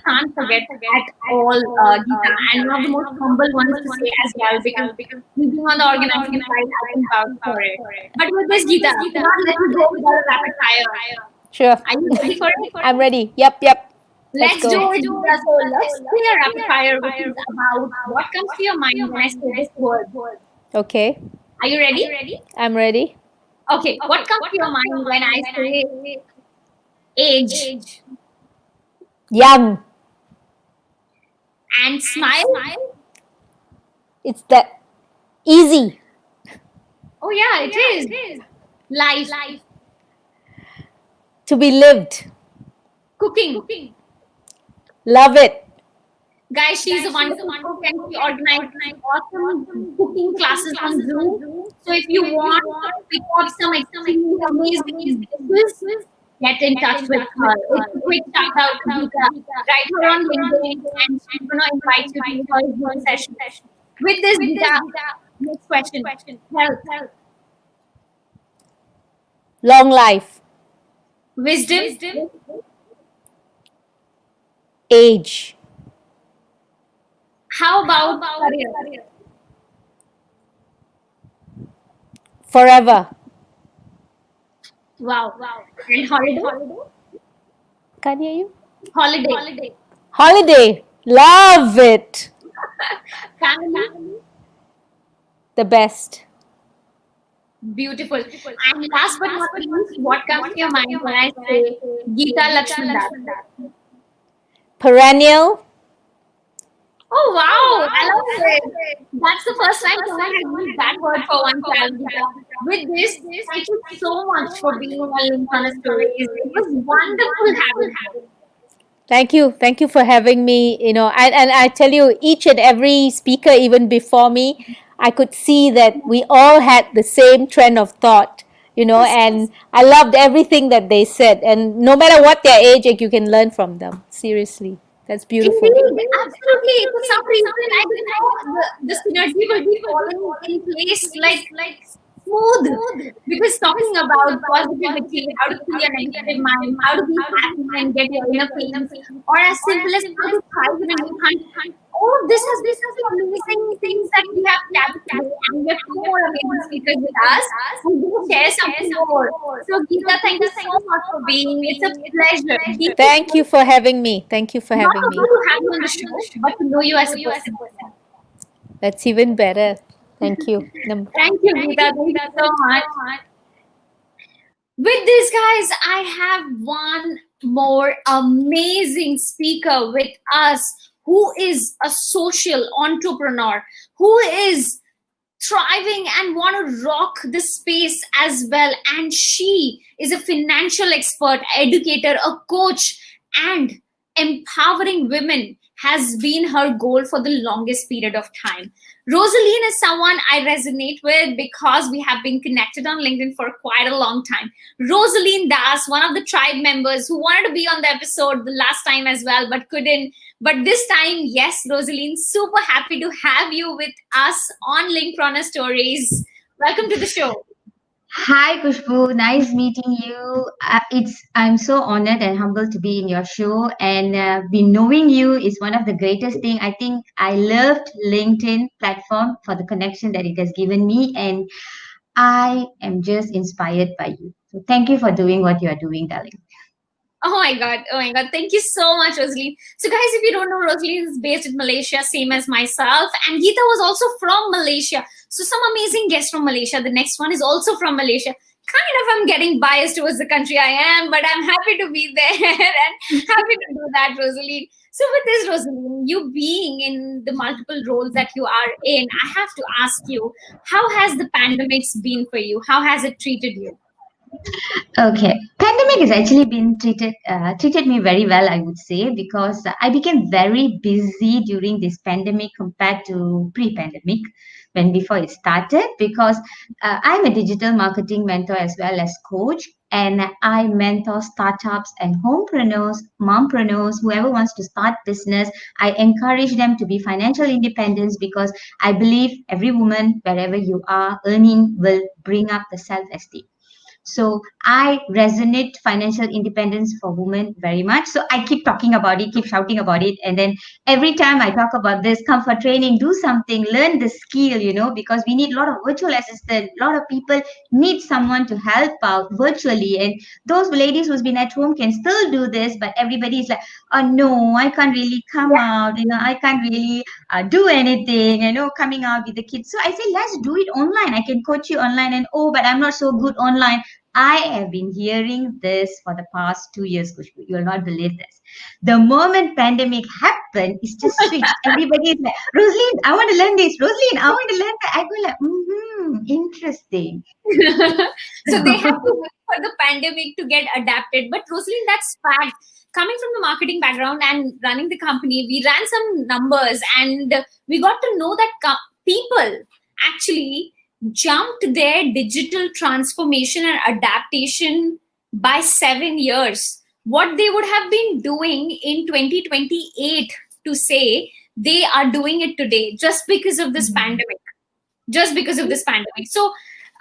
can't forget at all, Geeta, and one of the most humble ones to say as well, because being on the organizing side, I can vouch for it. But with this, Geeta, not let me go without a rapid fire. Sure. Are you ready for it? I'm ready. Yep. Let's go. do it, Geeta. So let's play a rapid fire, which is about what comes to your mind when I say this word. Okay. Are you ready? I'm ready. Okay. What comes to your mind when I say age Young. and smile? It's that easy. Oh yeah, it is. Life. To be lived. Cooking. Love it. Guys, she's a wonderful cook and she organizes awesome cooking classes on Zoom. So if you want to pick up some extremely amazing dishes, get in touch with her. It's a quick shout out to Geeta. Write her on LinkedIn and she's going to invite you to her Zoom session. With this, Geeta, next question. Health, Long life. wisdom, Age. how about career? Forever. Wow. And holiday? Can't hear you. Holiday. Love it. Family. The best. Beautiful. And last but not least, what comes to your mind when I say Geeta Lachmandas? Perennial. Oh wow, I love it. That's the first time someone has used that word for one child. Geeta. With this, thank you so much for being on Linkedpreneur Stories. It was wonderful having you. Thank you for having me. And I tell you, each and every speaker, even before me, I could see that we all had the same trend of thought, and I loved everything that they said. And no matter what their age, you can learn from them. Seriously, that's beautiful. Indeed, absolutely. For some reason, I didn't know the synergy will be falling in place like smooth. Because talking about positivity, how to free a negative mind, how to be happy and get your inner peace, or as simple as how to thrive in a new country. All of this has been some amazing things that we have gathered today, and we have two more amazing speakers with us who will share something more. So, Geeta, thank you so much for being. It's a pleasure. Geeta, Thank you for having me. Thank you for not having me. only to have you on the show, but to know you as a person. That's even better. Thank you. Thank you, Geeta. Thank you so much. With this, guys, I have one more amazing speaker with us who is a social entrepreneur, who is thriving and want to rock the space as well. And she is a financial expert, educator, a coach, and empowering women has been her goal for the longest period of time. Roselin is someone I resonate with because we have been connected on LinkedIn for quite a long time. Roselin Das, one of the tribe members who wanted to be on the episode the last time as well, but couldn't. But this time, yes, Roselin, super happy to have you with us on Linkedpreneur Stories. Welcome to the show. Hi, Kushbu. Nice meeting you. I'm so honored and humbled to be in your show, and been knowing you is one of the greatest thing. I think I loved LinkedIn platform for the connection that it has given me, and I am just inspired by you. So thank you for doing what you are doing, darling. Oh my God. Oh my God. Thank you so much, Roselin. So guys, if you don't know, Roselin is based in Malaysia, same as myself. And Geeta was also from Malaysia. So some amazing guests from Malaysia. The next one is also from Malaysia. Kind of, I'm getting biased towards the country I am, but I'm happy to be there and happy to do that, Roselin. So with this, Roselin, you being in the multiple roles that you are in, I have to ask you, how has the pandemics been for you? How has it treated you? Okay, pandemic has actually been treated me very well, I would say, because I became very busy during this pandemic compared to pre-pandemic when before it started. Because I'm a digital marketing mentor as well as coach, and I mentor startups and homepreneurs, mompreneurs, whoever wants to start business. I encourage them to be financial independence because I believe every woman, wherever you are, earning will bring up the self-esteem. So I resonate financial independence for women very much. So I keep talking about it, keep shouting about it. And then every time I talk about this, come for training, do something, learn the skill, because we need a lot of virtual assistants. A lot of people need someone to help out virtually. And those ladies who's been at home can still do this, but everybody is like, oh no, I can't really come out, I can't really do anything, coming out with the kids. So I say, let's do it online. I can coach you online. And oh, but I'm not so good online. I have been hearing this for the past 2 years, Kushbu. You will not believe this. The moment pandemic happened, it's just switched. Everybody is like, Roselin, I want to learn this. Roselin, I want to learn that. I go like, interesting. So they have to wait for the pandemic to get adapted. But Roselin, that's fact. Coming from the marketing background and running the company, we ran some numbers and we got to know that people actually jumped their digital transformation and adaptation by 7 years. What they would have been doing in 2028 to say they are doing it today just because of this pandemic. Just because of this pandemic. So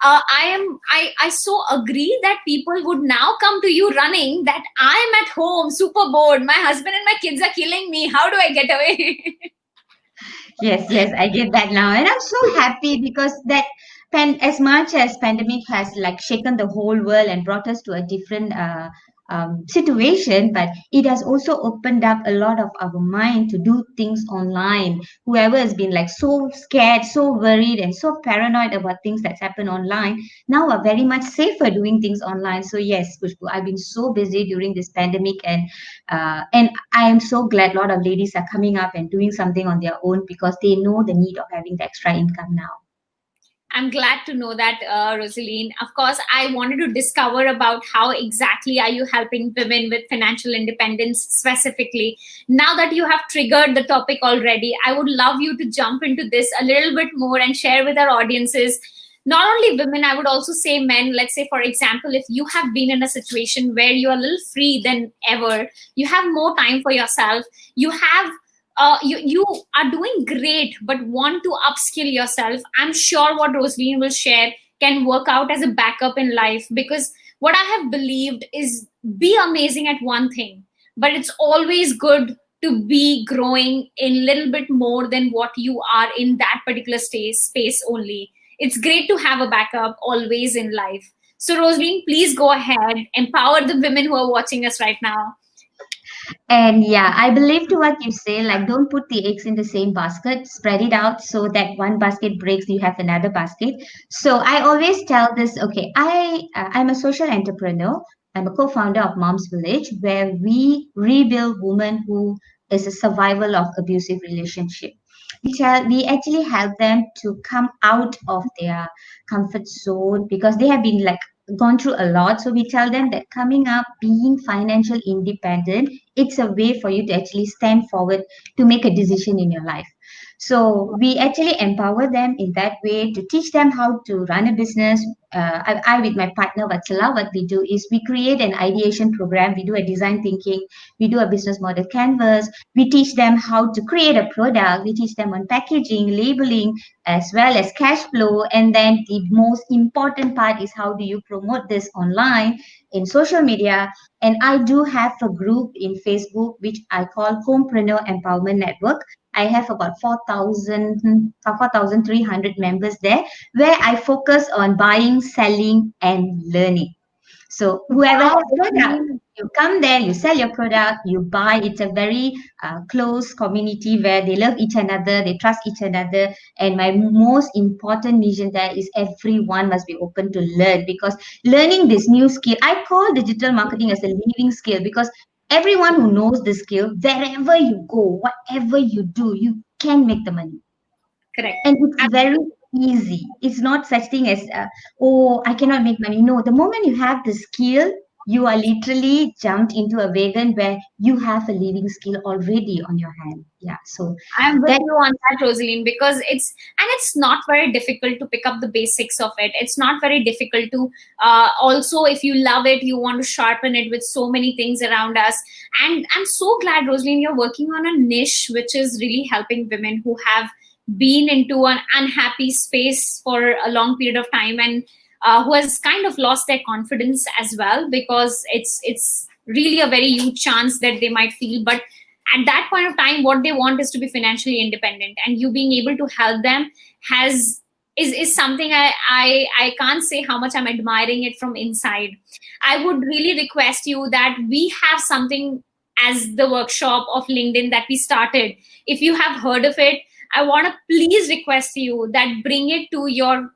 I so agree that people would now come to you running that I'm at home, super bored. My husband and my kids are killing me. How do I get away? Yes, I get that now. And I'm so happy because that as much as pandemic has like shaken the whole world and brought us to a different situation, but it has also opened up a lot of our mind to do things online. Whoever has been like so scared, so worried, and so paranoid about things that's happened online now are very much safer doing things online. So yes, Kushbu, I've been so busy during this pandemic, and I am so glad a lot of ladies are coming up and doing something on their own because they know the need of having the extra income now. I'm glad to know that, Roselin. Of course, I wanted to discover about how exactly are you helping women with financial independence specifically. Now that you have triggered the topic already, I would love you to jump into this a little bit more and share with our audiences. Not only women, I would also say men. Let's say, for example, if you have been in a situation where you are a little free than ever, you have more time for yourself, you have you are doing great but want to upskill yourself, I'm sure what Roselin will share can work out as a backup in life. Because what I have believed is be amazing at one thing, but it's always good to be growing a little bit more than what you are in that particular space only. It's great to have a backup always in life. So Roselin, please go ahead, empower the women who are watching us right now. And yeah, I believe to what you say, like don't put the eggs in the same basket, spread it out so that one basket breaks, you have another basket. So I always tell this, okay, I'm a social entrepreneur. I'm a co-founder of Mom's Village, where we rebuild women who is a survival of abusive relationship. we actually help them to come out of their comfort zone because they have been like gone through a lot. So we tell them that coming up, being financial independent, it's a way for you to actually stand forward to make a decision in your life. So we actually empower them in that way to teach them how to run a business. I with my partner Vatsala, what we do is we create an ideation program. We do a design thinking. We do a business model canvas. We teach them how to create a product. We teach them on packaging, labeling, as well as cash flow. And then the most important part is how do you promote this online in social media. And I do have a group in Facebook which I call Homepreneur Empowerment Network. I have about 4,300 members there where I focus on buying, selling, and learning. So whoever has Wow, a product, you come there, you sell your product, you buy. It's a very close community where they love each another, they trust each another. And my most important mission there is everyone must be open to learn because learning this new skill, I call digital marketing as a living skill because everyone who knows the skill, wherever you go, whatever you do, you can make the money. correct. And it's very easy. It's not such thing as oh, I cannot make money. No, the moment you have the skill, you are literally jumped into a wagon where you have a living skill already on your hand. Yeah, so I'm with that you on that, Roselin, because it's not very difficult to pick up the basics of it. It's not very difficult to also, if you love it, you want to sharpen it with so many things around us. And I'm so glad, Roselin, you're working on a niche which is really helping women who have been into an unhappy space for a long period of time and who has kind of lost their confidence as well, because it's really a very huge chance that they might feel, but at that point of time what they want is to be financially independent, and you being able to help them is something I can't say how much I'm admiring it from inside. I would really request you that we have something as the workshop of LinkedIn that we started. If you have heard of it, I want to please request you that bring it to your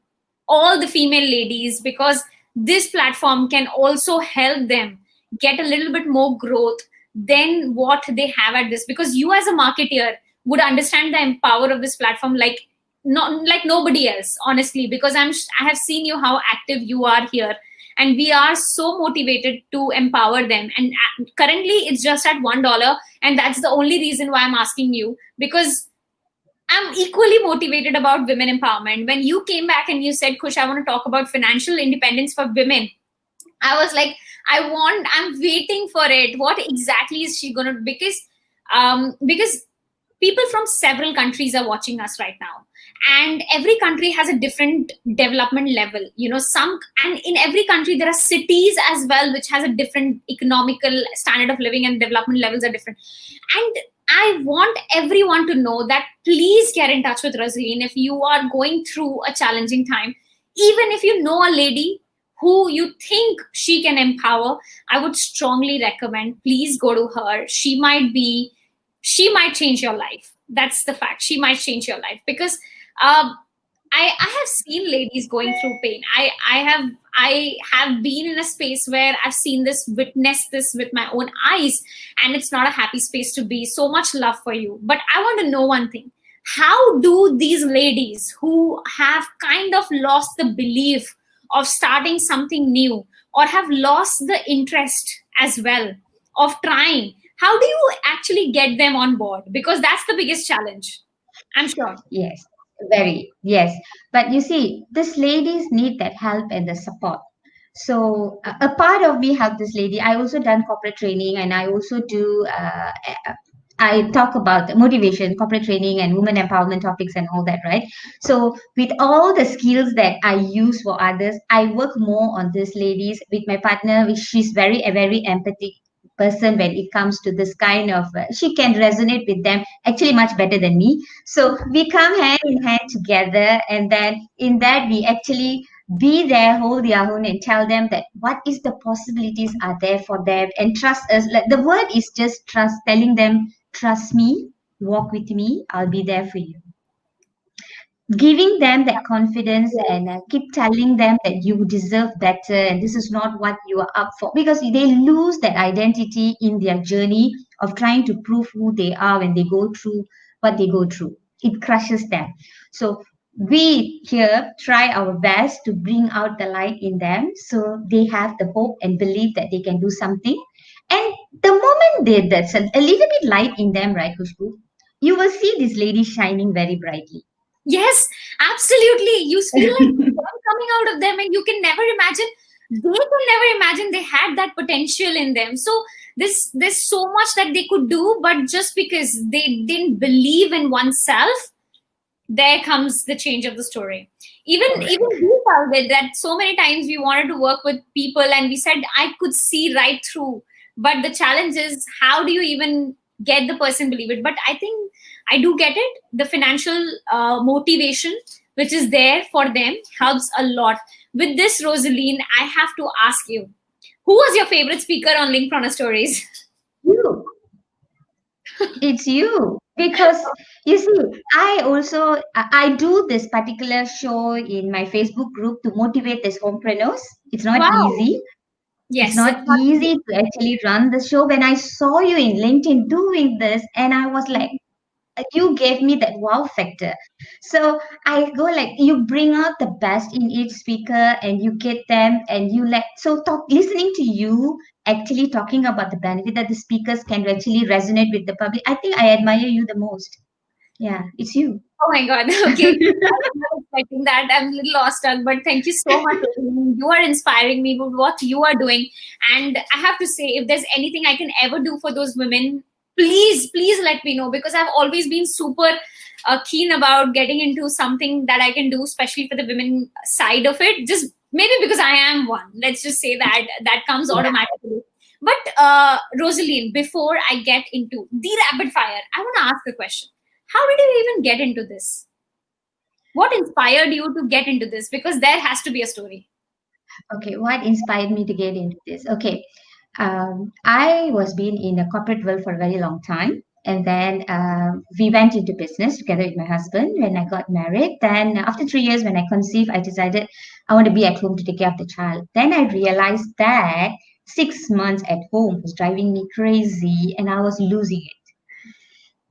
all the female ladies, because this platform can also help them get a little bit more growth than what they have at this, because you as a marketer would understand the power of this platform like not like nobody else, honestly, because I have seen you how active you are here, and we are so motivated to empower them. And currently it's just at $1, and that's the only reason why I'm asking you, because I'm equally motivated about women empowerment. When you came back and you said, Kush, I want to talk about financial independence for women, I was like, I'm waiting for it. What exactly is she going to, because people from several countries are watching us right now. And every country has a different development level, and in every country there are cities as well, which has a different economical standard of living, and development levels are different. And I want everyone to know that please get in touch with Roselin if you are going through a challenging time. Even if you know a lady who you think she can empower, I would strongly recommend, please go to her. She might change your life. That's the fact. She might change your life, because I have seen ladies going through pain. I have been in a space where I've witnessed this with my own eyes, and it's not a happy space to be. So much love for you. But I want to know one thing. How do these ladies who have kind of lost the belief of starting something new, or have lost the interest as well of trying, how do you actually get them on board? Because that's the biggest challenge, I'm sure. yes, very yes. But you see, these ladies need that help and the support. So a part of me help this lady. I also done corporate training, and I also do. I talk about motivation, corporate training, and women empowerment topics and all that, right? So with all the skills that I use for others, I work more on these ladies with my partner. She's a very empathic person when it comes to this kind of. She can resonate with them actually much better than me. So we come hand in hand together, and then in that we actually be there, hold their own, and tell them that what is the possibilities are there for them, and trust us. Like the word is just trust, telling them trust me, walk with me, I'll be there for you. Giving them that confidence, and keep telling them that you deserve better and this is not what you are up for, because they lose that identity in their journey of trying to prove who they are when they go through what they go through. it crushes them. So we here try our best to bring out the light in them, so they have the hope and believe that they can do something. And the moment there's a little bit light in them, right, Khushbu, you will see this lady shining very brightly. Yes, absolutely. You feel like sun coming out of them, and you can never imagine. They can never imagine they had that potential in them. So there's so much that they could do, but just because they didn't believe in oneself, there comes the change of the story. Even we felt it, that so many times we wanted to work with people, and we said I could see right through. But the challenge is, how do you even get the person believe it? But I think I do get it. The financial motivation which is there for them helps a lot. With this, Roselin, I have to ask you, who was your favorite speaker on Linkedpreneur Stories? You. It's you, because you see, I do this particular show in my Facebook group to motivate these homepreneurs. It's not Wow. easy. It's Yes, it's not not easy. easy to actually run the show. When I saw you in LinkedIn doing this, and I was like, you gave me that wow factor. So I go like, you bring out the best in each speaker, and you get them, and you let, so talk, listening to you actually talking about the benefit that the speakers can actually resonate with the public. I think I admire you the most. Yeah, it's you. Oh my God. Okay. I was not expecting that. I'm a little awestruck, but thank you so much. Roselyn. You are inspiring me with what you are doing. And I have to say, if there's anything I can ever do for those women, please, please let me know, because I've always been super keen about getting into something that I can do, especially for the women side of it. Just maybe because I am one. Let's just say that comes Yeah. automatically. But Roselyn, before I get into the rapid fire, I want to ask a question. How did you even get into this? What inspired you to get into this? Because there has to be a story. Okay, what inspired me to get into this? Okay, I was been in a corporate world for a very long time, and then we went into business together with my husband. When I got married, then after 3 years, when I conceived, I decided I want to be at home to take care of the child. Then I realized that 6 months at home was driving me crazy, and I was losing it.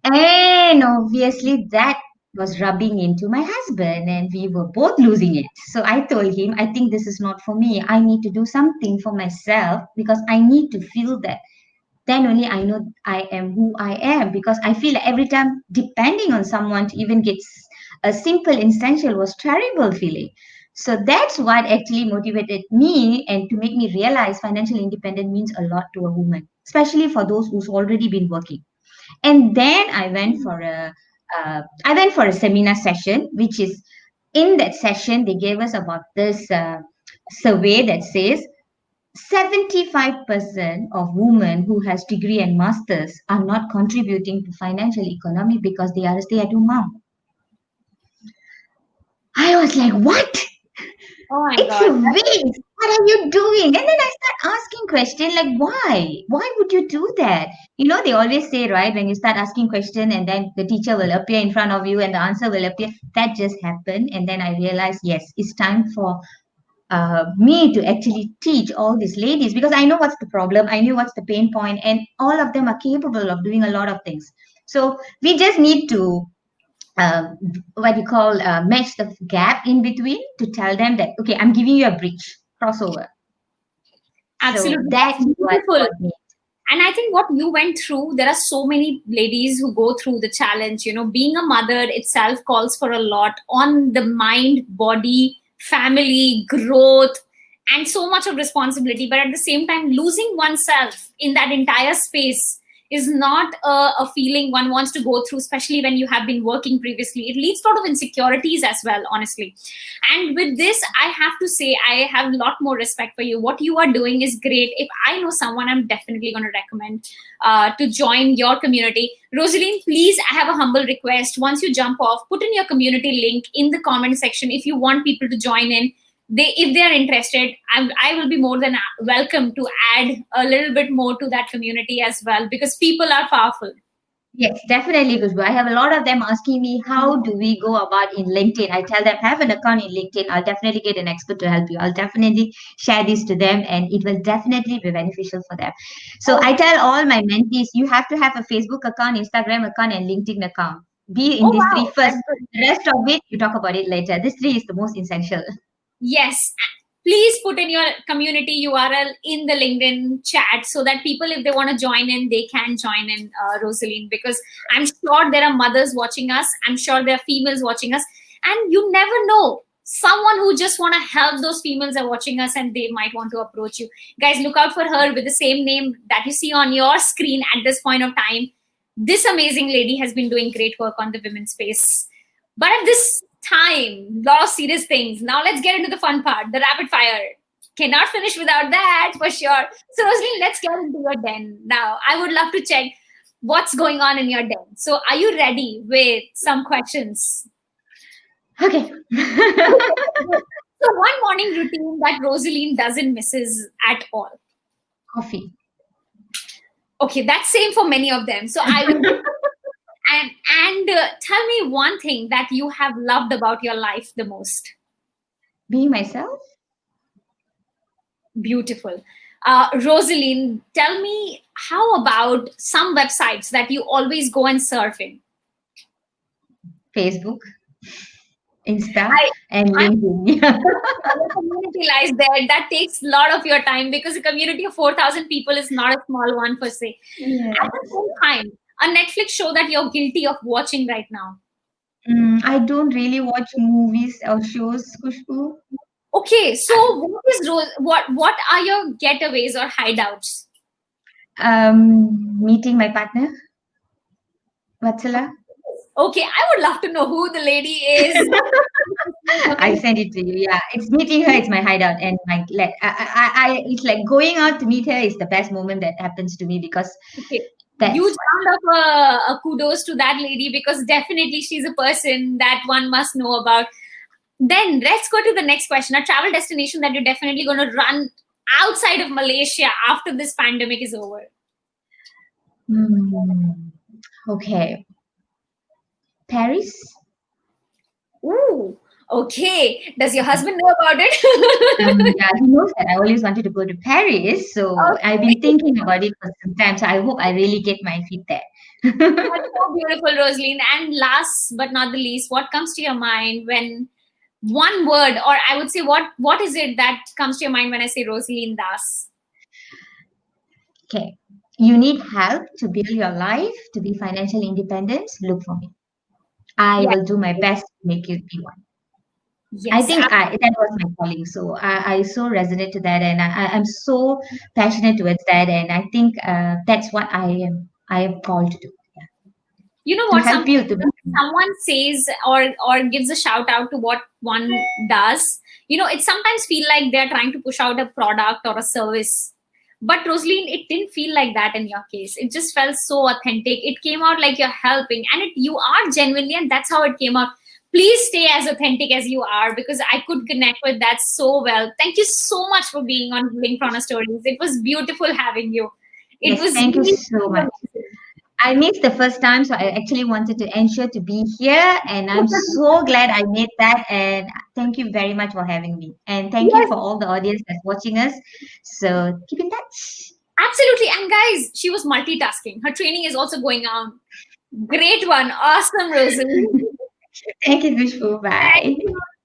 And obviously, that was rubbing into my husband, and we were both losing it. So I told him, I think this is not for me. I need to do something for myself, because I need to feel that. Then only I know I am who I am, because I feel like every time depending on someone to even get a simple essential was terrible feeling. So that's what actually motivated me, and to make me realize financial independence means a lot to a woman, especially for those who's already been working. And then I went for a seminar session, which is, in that session they gave us about this survey that says 75% of women who has degree and masters are not contributing to financial economy because they are a stay-at-home mom. I was like, what? Oh my It's a God. waste. What are you doing? And then I start asking questions like, why? Why would you do that? You know, they always say, right, when you start asking questions and then the teacher will appear in front of you and the answer will appear. That just happened. And then I realized, yes, it's time for me to actually teach all these ladies, because I know what's the problem. I knew what's the pain point, and all of them are capable of doing a lot of things. So we just need to um, what you call match the gap in between, to tell them that, okay, I'm giving you a bridge crossover. So Absolutely. that's That's what beautiful. got me. And I think what you went through, there are so many ladies who go through the challenge. Being a mother itself calls for a lot on the mind, body, family, growth, and so much of responsibility. But at the same time, losing oneself in that entire space is not a feeling one wants to go through, especially when you have been working previously. It leads to a lot of insecurities as well, honestly. And with this, I have to say, I have a lot more respect for you. What you are doing is great. If I know someone, I'm definitely going to recommend to join your community. Roselyn, please, I have a humble request. Once you jump off, put in your community link in the comment section if you want people to join in. If they are interested, I will be more than welcome to add a little bit more to that community as well, because people are powerful. Yes, definitely, Khushbu. I have a lot of them asking me, how do we go about in LinkedIn? I tell them, have an account in LinkedIn. I'll definitely get an expert to help you. I'll definitely share this to them, and it will definitely be beneficial for them. So Oh, I tell all my mentees, you have to have a Facebook account, Instagram account, and LinkedIn account. Be in Oh, these three wow. first. That's good. The rest of it, you talk about it later. This three is the most essential. Yes. Please put in your community URL in the LinkedIn chat so that people, if they want to join in, they can join in, Roselin, because I'm sure there are mothers watching us. I'm sure there are females watching us. And you never know. Someone who just want to help those females are watching us and they might want to approach you. Guys, look out for her with the same name that you see on your screen at this point of time. This amazing lady has been doing great work on the women's space. But at this time, lot of serious things. Now let's get into the fun part, the rapid fire. Cannot finish without that for sure. So Rosaline, let's get into your den. Now, I would love to check what's going on in your den. So are you ready with some questions? Okay. So one morning routine that Rosaline doesn't misses at all. Coffee. Okay, that's same for many of them. So I will and tell me one thing that you have loved about your life the most. Being myself. Beautiful. Rosaline, tell me, how about some websites that you always go and surf in? Facebook, Insta, and LinkedIn. The community lies there. That takes a lot of your time because a community of 4,000 people is not a small one per se. Yes. At the same time, a Netflix show that you're guilty of watching right now. I don't really watch movies or shows, Kushbu. Okay, so what are your getaways or hideouts? Meeting my partner, Vatsala. Okay, I would love to know who the lady is. I send it to you. Yeah, it's meeting her. It's my hideout, and it's like going out to meet her is the best moment that happens to me because Okay. that's Huge round of a kudos to that lady because definitely she's a person that one must know about. Then let's go to the next question. A travel destination that you're definitely going to run outside of Malaysia after this pandemic is over. Okay. Paris. Ooh, okay. Does your husband know about it? Yeah, he knows that I always wanted to go to Paris, so I've been thinking about it for some time. So I hope I really get my feet there. That's so beautiful, Rosaline. And last but not the least, what comes to your mind when one word, or I would say, what is it that comes to your mind when I say Rosaline Das? Okay. You need help to build your life, to be financially independent, look for me. I will do my best to make you be one. Yes, I think that was my calling. So I so resonate to that, and I'm so passionate towards that, and I think that's what I am called to do. Yeah. You know To what? help you to Someone says or gives a shout out to what one does. You know, it sometimes feel like they're trying to push out a product or a service. But Rosaline, it didn't feel like that in your case. It just felt so authentic. It came out like you're helping, and you are genuinely, and that's how it came out. Please stay as authentic as you are because I could connect with that so well. Thank you so much for being on Linkpreneur Stories. It was beautiful having you. Yes, thank you so much. I missed the first time, so I actually wanted to ensure to be here, and I'm so glad I made that. And thank you very much for having me, and thank you for all the audience that's watching us. So keep in touch. Absolutely, and guys, she was multitasking. Her training is also going on. Great one, awesome, Rosaline. Thank you, Vishnu. Bye.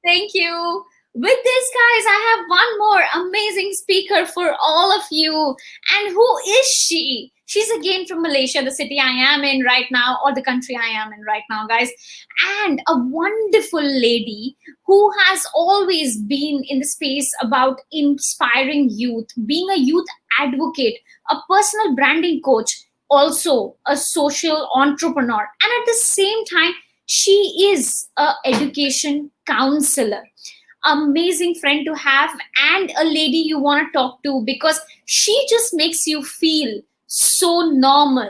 Thank you. With this, guys, I have one more amazing speaker for all of you. And who is she? She's again from Malaysia, the city I am in right now, or the country I am in right now, guys. And a wonderful lady who has always been in the space about inspiring youth, being a youth advocate, a personal branding coach, also a social entrepreneur. And at the same time, she is an education counselor. Amazing friend to have and a lady you want to talk to because she just makes you feel so normal.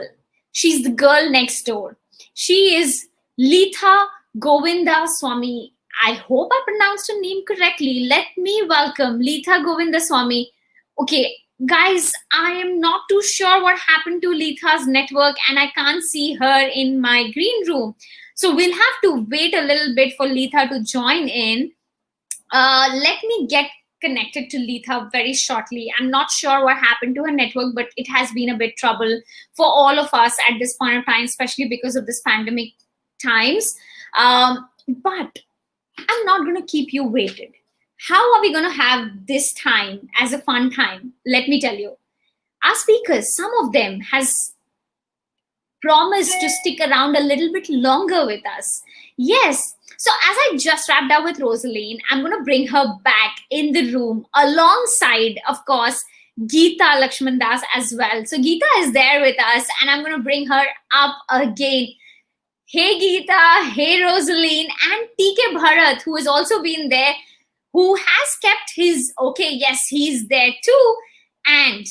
She's the girl next door. She is Litha Govinda Swami. I hope I pronounced her name correctly. Let me welcome Litha Govinda Swami. Okay, guys, I am not too sure what happened to Litha's network and I can't see her in my green room. So we'll have to wait a little bit for Litha to join in. Let me get connected to Litha very shortly. I'm not sure what happened to her network, but it has been a bit trouble for all of us at this point of time, especially because of this pandemic times. But I'm not going to keep you waited. How are we going to have this time as a fun time? Let me tell you. Our speakers, some of them has promised to stick around a little bit longer with us. Yes. So as I just wrapped up with Roselin, I'm going to bring her back in the room alongside, of course, Geeta Lachmandas as well. So Geeta is there with us, and I'm going to bring her up again. Hey Geeta, hey Roselin, and TK Bharath, who has also been there, who has kept his, okay, yes, he's there too. And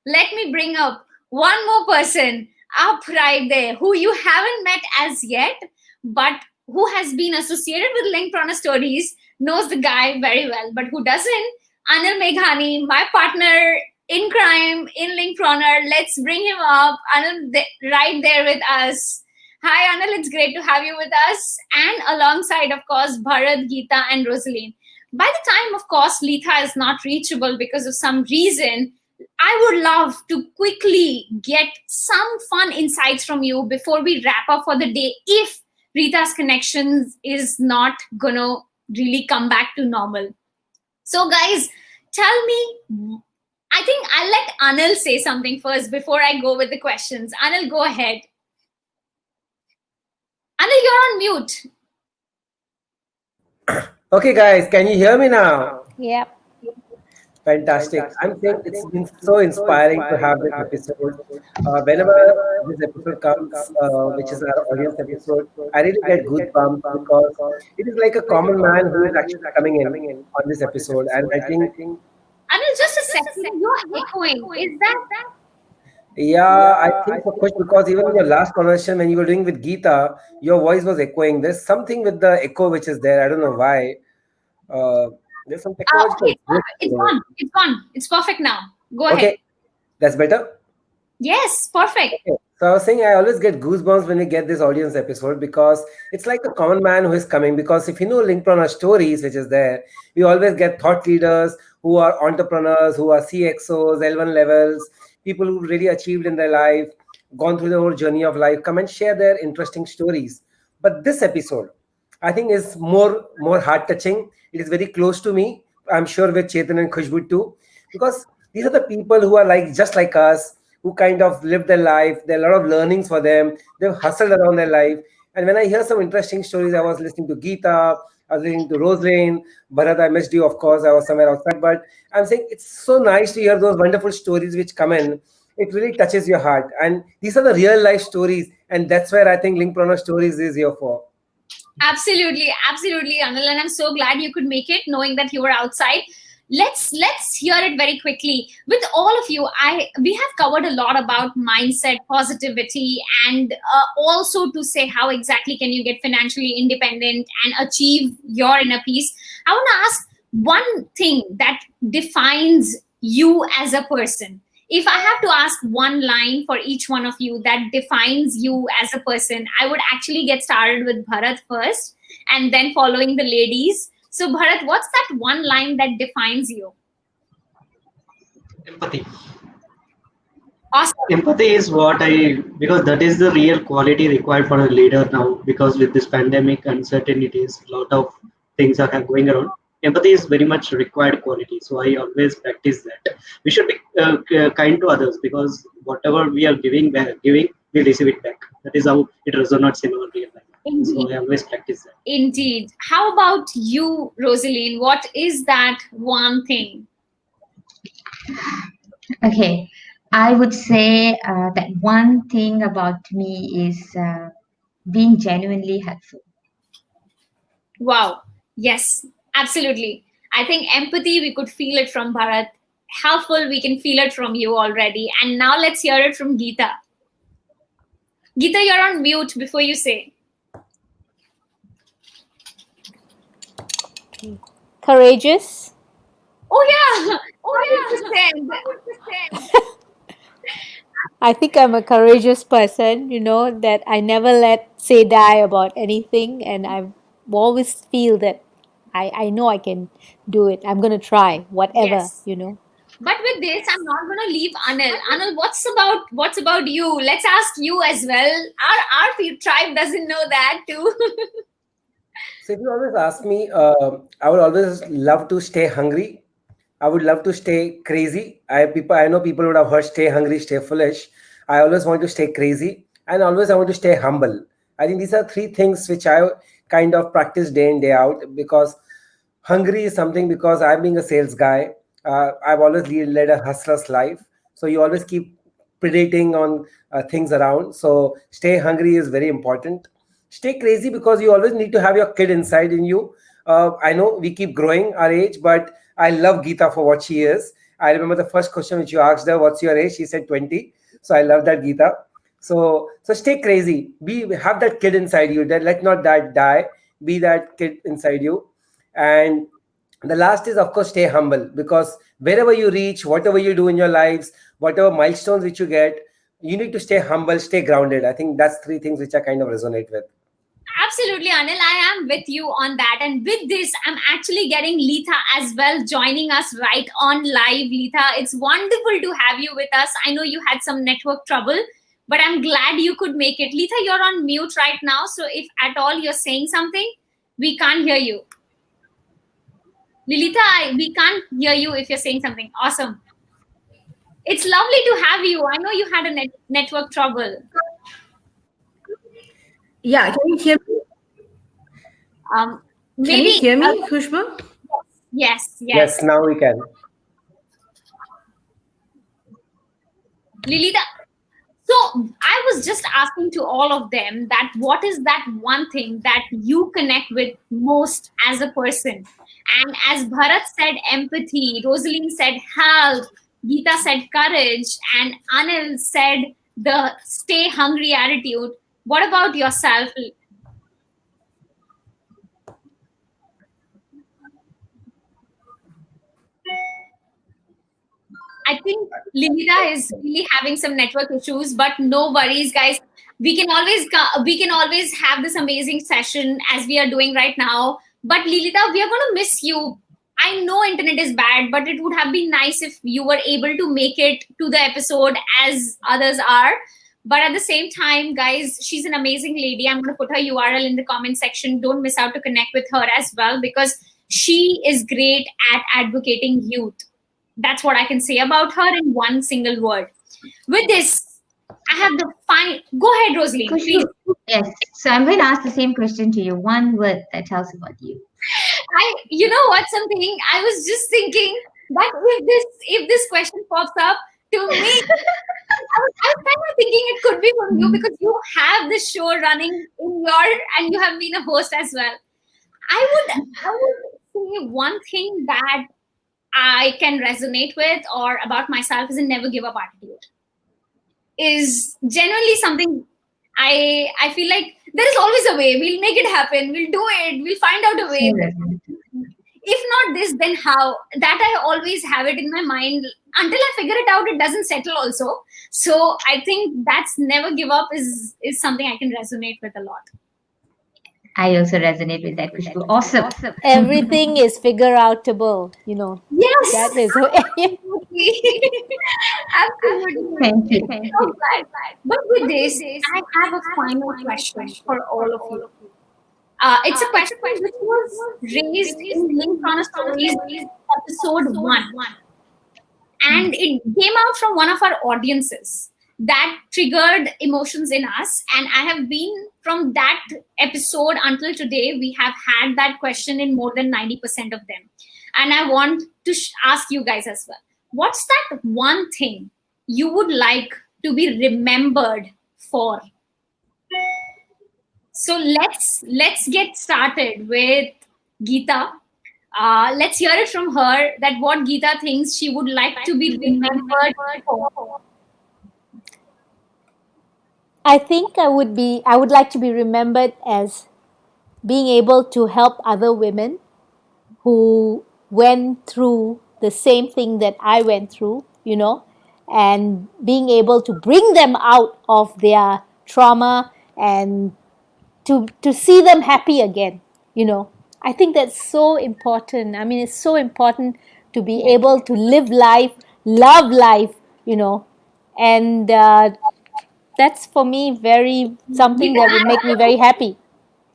let me bring up one more person up right there who you haven't met as yet, but who has been associated with Linkpreneur Stories, knows the guy very well, but who doesn't? Anil Meghani, my partner in crime in Linkpreneur. Let's bring him up. Anil, right there with us. Hi, Anil. It's great to have you with us. And alongside, of course, Bharath, Geeta, and Roselin. By the time, of course, Letha is not reachable because of some reason, I would love to quickly get some fun insights from you before we wrap up for the day, if Rita's connections is not going to really come back to normal. So, guys, tell me, I think I'll let Anil say something first before I go with the questions. Anil, go ahead. Anil, you're on mute. Okay, guys, can you hear me now? Yep. Fantastic. I'm saying it's been so inspiring to have this episode. Whenever this episode comes, which is our audience episode, I really get goosebumps because it is like a common man who is actually coming in on this episode. And I think, Anil, just a second. You're echoing. Is that? yeah, I think so, Kush, because even in your last conversation when you were doing with Geeta, your voice was echoing. There's something with the echo which is there. I don't know why. There's some technological. Okay, it's gone. It's gone. It's perfect now. Go ahead. Okay, that's better. Yes, perfect. Okay. So I was saying I always get goosebumps when we get this audience episode because it's like a common man who is coming. Because if you know Linkpreneur Stories, which is there, we always get thought leaders who are entrepreneurs, who are CXOs, L1 levels, people who really achieved in their life, gone through the whole journey of life, come and share their interesting stories. But this episode, I think, is more heart touching. It is very close to me. I'm sure with Chetan and Khushbu too, because these are the people who are like just like us, who kind of live their life. There are a lot of learnings for them. They've hustled around their life. And when I hear some interesting stories, I was listening to Geeta, I was listening to Roselin, Bharath, I missed you, of course, I was somewhere outside. But I'm saying it's so nice to hear those wonderful stories which come in. It really touches your heart. And these are the real life stories. And that's where I think Linkpreneur Stories is here for. Absolutely, Anil, and I'm so glad you could make it, knowing that you were outside. Let's hear it very quickly with all of you. We have covered a lot about mindset, positivity, and also to say how exactly can you get financially independent and achieve your inner peace. I want to ask one thing that defines you as a person. If I have to ask one line for each one of you that defines you as a person, I would actually get started with Bharath first and then following the ladies. So Bharath, what's that one line that defines you? Empathy. Awesome. Empathy is because that is the real quality required for a leader now, because with this pandemic uncertainties, a lot of things are going around. Empathy is very much required quality. So I always practice that. We should be kind to others, because whatever we are giving, we receive it back. That is how it resonates in our real life. Indeed. So I always practice that. Indeed. How about you, Roselin? What is that one thing? Okay, I would say that one thing about me is being genuinely helpful. Wow. Yes, absolutely. I think empathy, we could feel it from Bharath. Helpful, we can feel it from you already. And now let's hear it from Geeta. Geeta, you're on mute before you say. Courageous. Oh yeah. 100%. I think I'm a courageous person, that I never let say die about anything, and I always feel that I know I can do it. I'm going to try whatever, Yes. But with this, I'm not going to leave Anil. Anil, what's about you? Let's ask you as well. Our tribe doesn't know that too. So if you always ask me, I would always love to stay hungry. I would love to stay crazy. I know people would have heard stay hungry, stay foolish. I always want to stay crazy, and always I want to stay humble. I think these are three things which I kind of practice day in day out, because hungry is something, because I'm being a sales guy. I've always led a hustler's life. So you always keep predating on things around. So stay hungry is very important. Stay crazy, because you always need to have your kid inside in you. I know we keep growing our age, but I love Geeta for what she is. I remember the first question which you asked her, "What's your age?" She said 20. So I love that, Geeta. So stay crazy. Have that kid inside you. Let not that die. Be that kid inside you. And the last is, of course, stay humble, because wherever you reach, whatever you do in your lives, whatever milestones which you get, you need to stay humble, stay grounded. I think that's three things which I kind of resonate with. Absolutely, Anil. I am with you on that. And with this, I'm actually getting Letha as well joining us right on live. Letha, it's wonderful to have you with us. I know you had some network trouble, but I'm glad you could make it. Letha, you're on mute right now. So if at all you're saying something, we can't hear you. Lilitha, we can't hear you if you're saying something. Awesome. It's lovely to have you. I know you had a network trouble. Yeah, can you hear me? Maybe, can you hear me, Khushbu? Yes. Yes, now we can. Lilitha, so I was just asking to all of them that what is that one thing that you connect with most as a person? And as Bharath said, empathy, Roselin said health, Geeta said courage, and Anil said the stay hungry attitude. What about yourself? I think Linda is really having some network issues, but no worries, guys. We can always have this amazing session as we are doing right now. But Lilita, we are going to miss you. I know internet is bad, but it would have been nice if you were able to make it to the episode as others are. But at the same time, guys, she's an amazing lady. I'm going to put her URL in the comment section. Don't miss out to connect with her as well, because she is great at advocating youth. That's what I can say about her in one single word. With this, I have the fine. Go ahead, Roselin, please. Yes. So I'm going to ask the same question to you. One word that tells about you. You know what? Something I was just thinking that if this question pops up to me, I was kind of thinking it could be from you, because you have this show running and you have been a host as well. I would say one thing that I can resonate with or about myself is a never give up attitude. Is generally something I feel like there is always a way. We'll make it happen. We'll do it. We'll find out a way. If not this, then how? That I always have it in my mind. Until I figure it out, it doesn't settle also. So I think that's never give up is something I can resonate with a lot. I also resonate with that, Khushbu. Awesome. Everything is figure outable, you know. Yes. That is Absolutely. Thank you. But with this, I have a final question for all of you. It's a question which was raised in Linkedpreneur Stories episode 1. And it came out from one of our audiences that triggered emotions in us. And I have been from that episode until today, we have had that question in more than 90% of them. And I want to ask you guys as well. What's that one thing you would like to be remembered for? So let's get started with Geeta. Let's hear it from her that what Geeta thinks she would like to be remembered for. I think I would like to be remembered as being able to help other women who went through the same thing that I went through, you know, and being able to bring them out of their trauma and to see them happy again, you know. I think that's so important. I mean, it's so important to be able to live life love life, and that's for me very something that would make me very happy.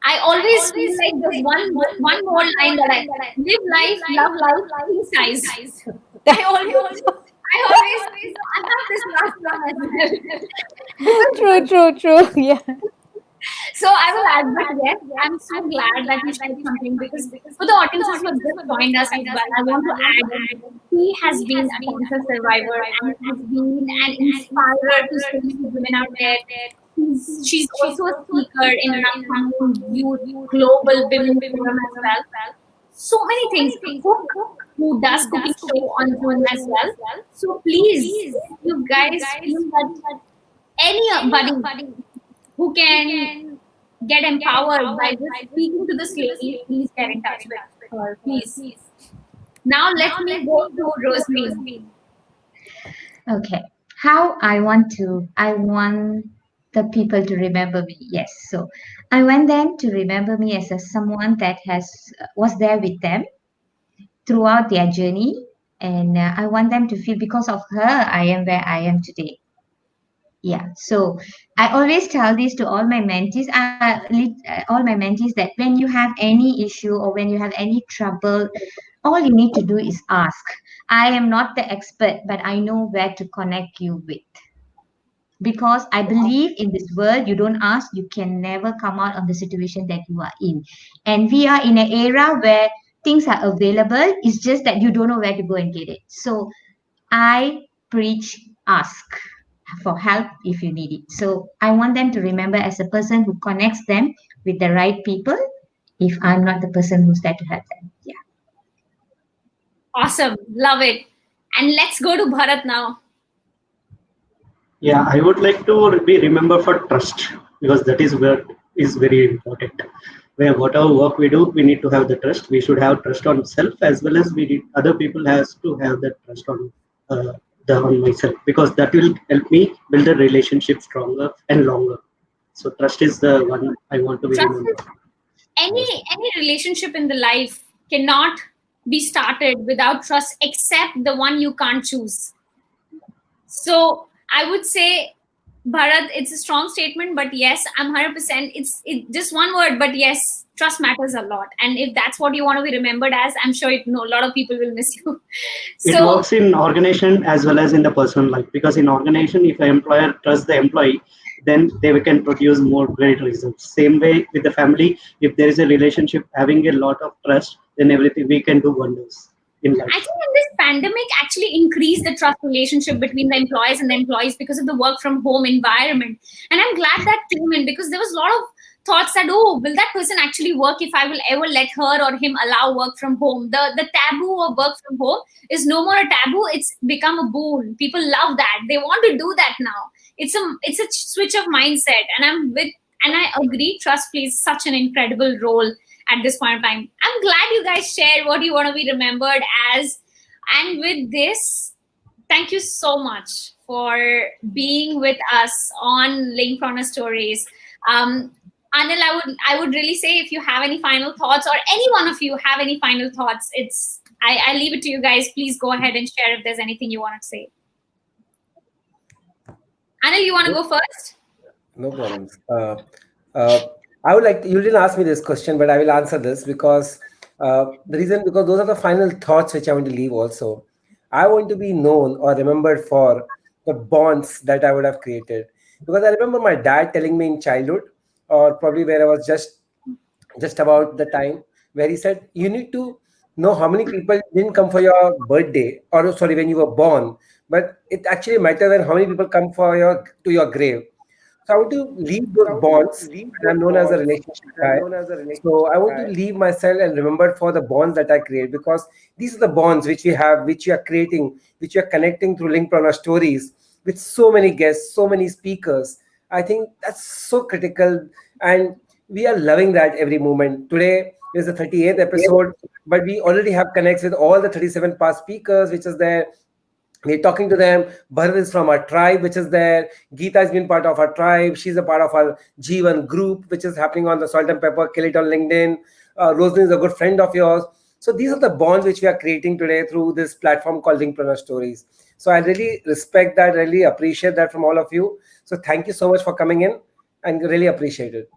I always feel like there's one more line that I live life, love life, king size. I always, I have this last one as well. True. Yeah. So I will add that. Yes, I'm so glad that you shared something, because for the audiences who have just joined us as well, I want to add he has been a cancer survivor and has been an inspirer to so many women out there. She's also a speaker in an upcoming youth global women forum as well. So many things. Cook, who does cooking show on Zoom as well. So please, if you guys feel that anybody who can get empowered by just speaking to this lady, please get in touch with her, please. Now let me go to Roselin. Okay. How I want the people to remember me. Yes. So I want them to remember me as someone that was there with them throughout their journey, and I want them to feel because of her I am where I am today. Yeah, so I always tell this to all my mentees, that when you have any issue or when you have any trouble, all you need to do is ask. I am not the expert, but I know where to connect you with, because I believe in this world, you don't ask, you can never come out of the situation that you are in. And we are in an era where things are available, it's just that you don't know where to go and get it. So I preach ask for help if you need it. So I want them to remember as a person who connects them with the right people if I'm not the person who's there to help them. Yeah. Awesome, love it. And let's go to Bharath now. Yeah, I would like to be remembered for trust, because that is where is very important. Where whatever work we do, we need to have the trust. We should have trust on self, as well as we need other people has to have that trust on on myself, because that will help me build a relationship stronger and longer. So trust is the one I want to be Trust remembered. is any relationship in the life cannot be started without trust, except the one you can't choose. So I would say, Bharath, it's a strong statement, but yes, I'm 100%. It's just one word, but yes, trust matters a lot. And if that's what you want to be remembered as, I'm sure a lot of people will miss you. It works in organization as well as in the personal life, because in organization, if an employer trusts the employee, then they can produce more great results. Same way with the family, if there is a relationship having a lot of trust, then everything we can do wonders in life. I think in this pandemic actually increased the trust relationship between the employees and the employees because of the work from home environment. And I'm glad that came in, because there was a lot of thoughts that, oh, will that person actually work if I will ever let her or him allow work from home? The taboo of work from home is no more a taboo. It's become a boon. People love that. They want to do that now. It's a switch of mindset. And I agree, trust plays such an incredible role at this point of time. I'm glad you guys shared what you want to be remembered as. And with this, thank you so much for being with us on Linkpreneur Stories. Anil, I would really say, if you have any final thoughts, or any one of you have any final thoughts, I leave it to you guys. Please go ahead and share if there's anything you want to say. Anil, you want to go first? No problems. I would like you didn't ask me this question, but I will answer this, because because those are the final thoughts which I want to leave also. I want to be known or remembered for the bonds that I would have created. Because I remember my dad telling me in childhood, or probably where I was just about the time, where he said, you need to know how many people didn't come for your birthday, or sorry, when you were born, but it actually matters when how many people come to your grave. So I want to leave those bonds, and I'm known as a relationship guy. So I want to leave myself and remembered for the bonds that I create, because these are the bonds which we have, which we are creating, which we are connecting through Linkpreneur Stories with so many guests, so many speakers. I think that's so critical, and we are loving that every moment. Today is the 38th episode, but we already have connects with all the 37 past speakers, which is there. We're talking to them. Bharath is from our tribe, which is there. Geeta has been part of our tribe. She's a part of our G1 group, which is happening on the Salt&Pepper. Kill it on LinkedIn. Roselin is a good friend of yours. So these are the bonds which we are creating today through this platform called Linkpreneur Stories. So I really respect that, really appreciate that from all of you. So thank you so much for coming in and really appreciate it.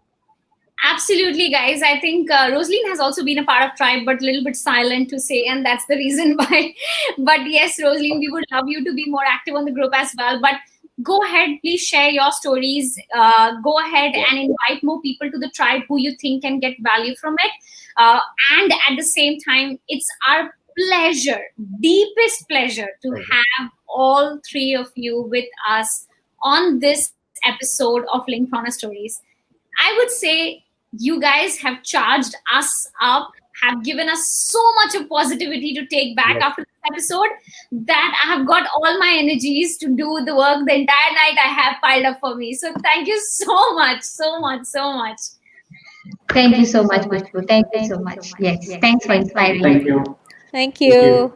Absolutely, guys. I think Roselin has also been a part of Tribe, but a little bit silent to say, and that's the reason why. But yes, Roselin, we would love you to be more active on the group as well. But go ahead, please share your stories. Go ahead and invite more people to the Tribe who you think can get value from it. And at the same time, it's our pleasure, deepest pleasure, to have all three of you with us on this episode of Linkpreneur Stories. I would say you guys have charged us up, have given us so much of positivity to take back after this episode, that I have got all my energies to do the work the entire night I have piled up for me. So thank you so much, so much, so much. Thank you so much, Khushbu. Thank you so much. Yes, thanks for inspiring. Thank you. Thank you.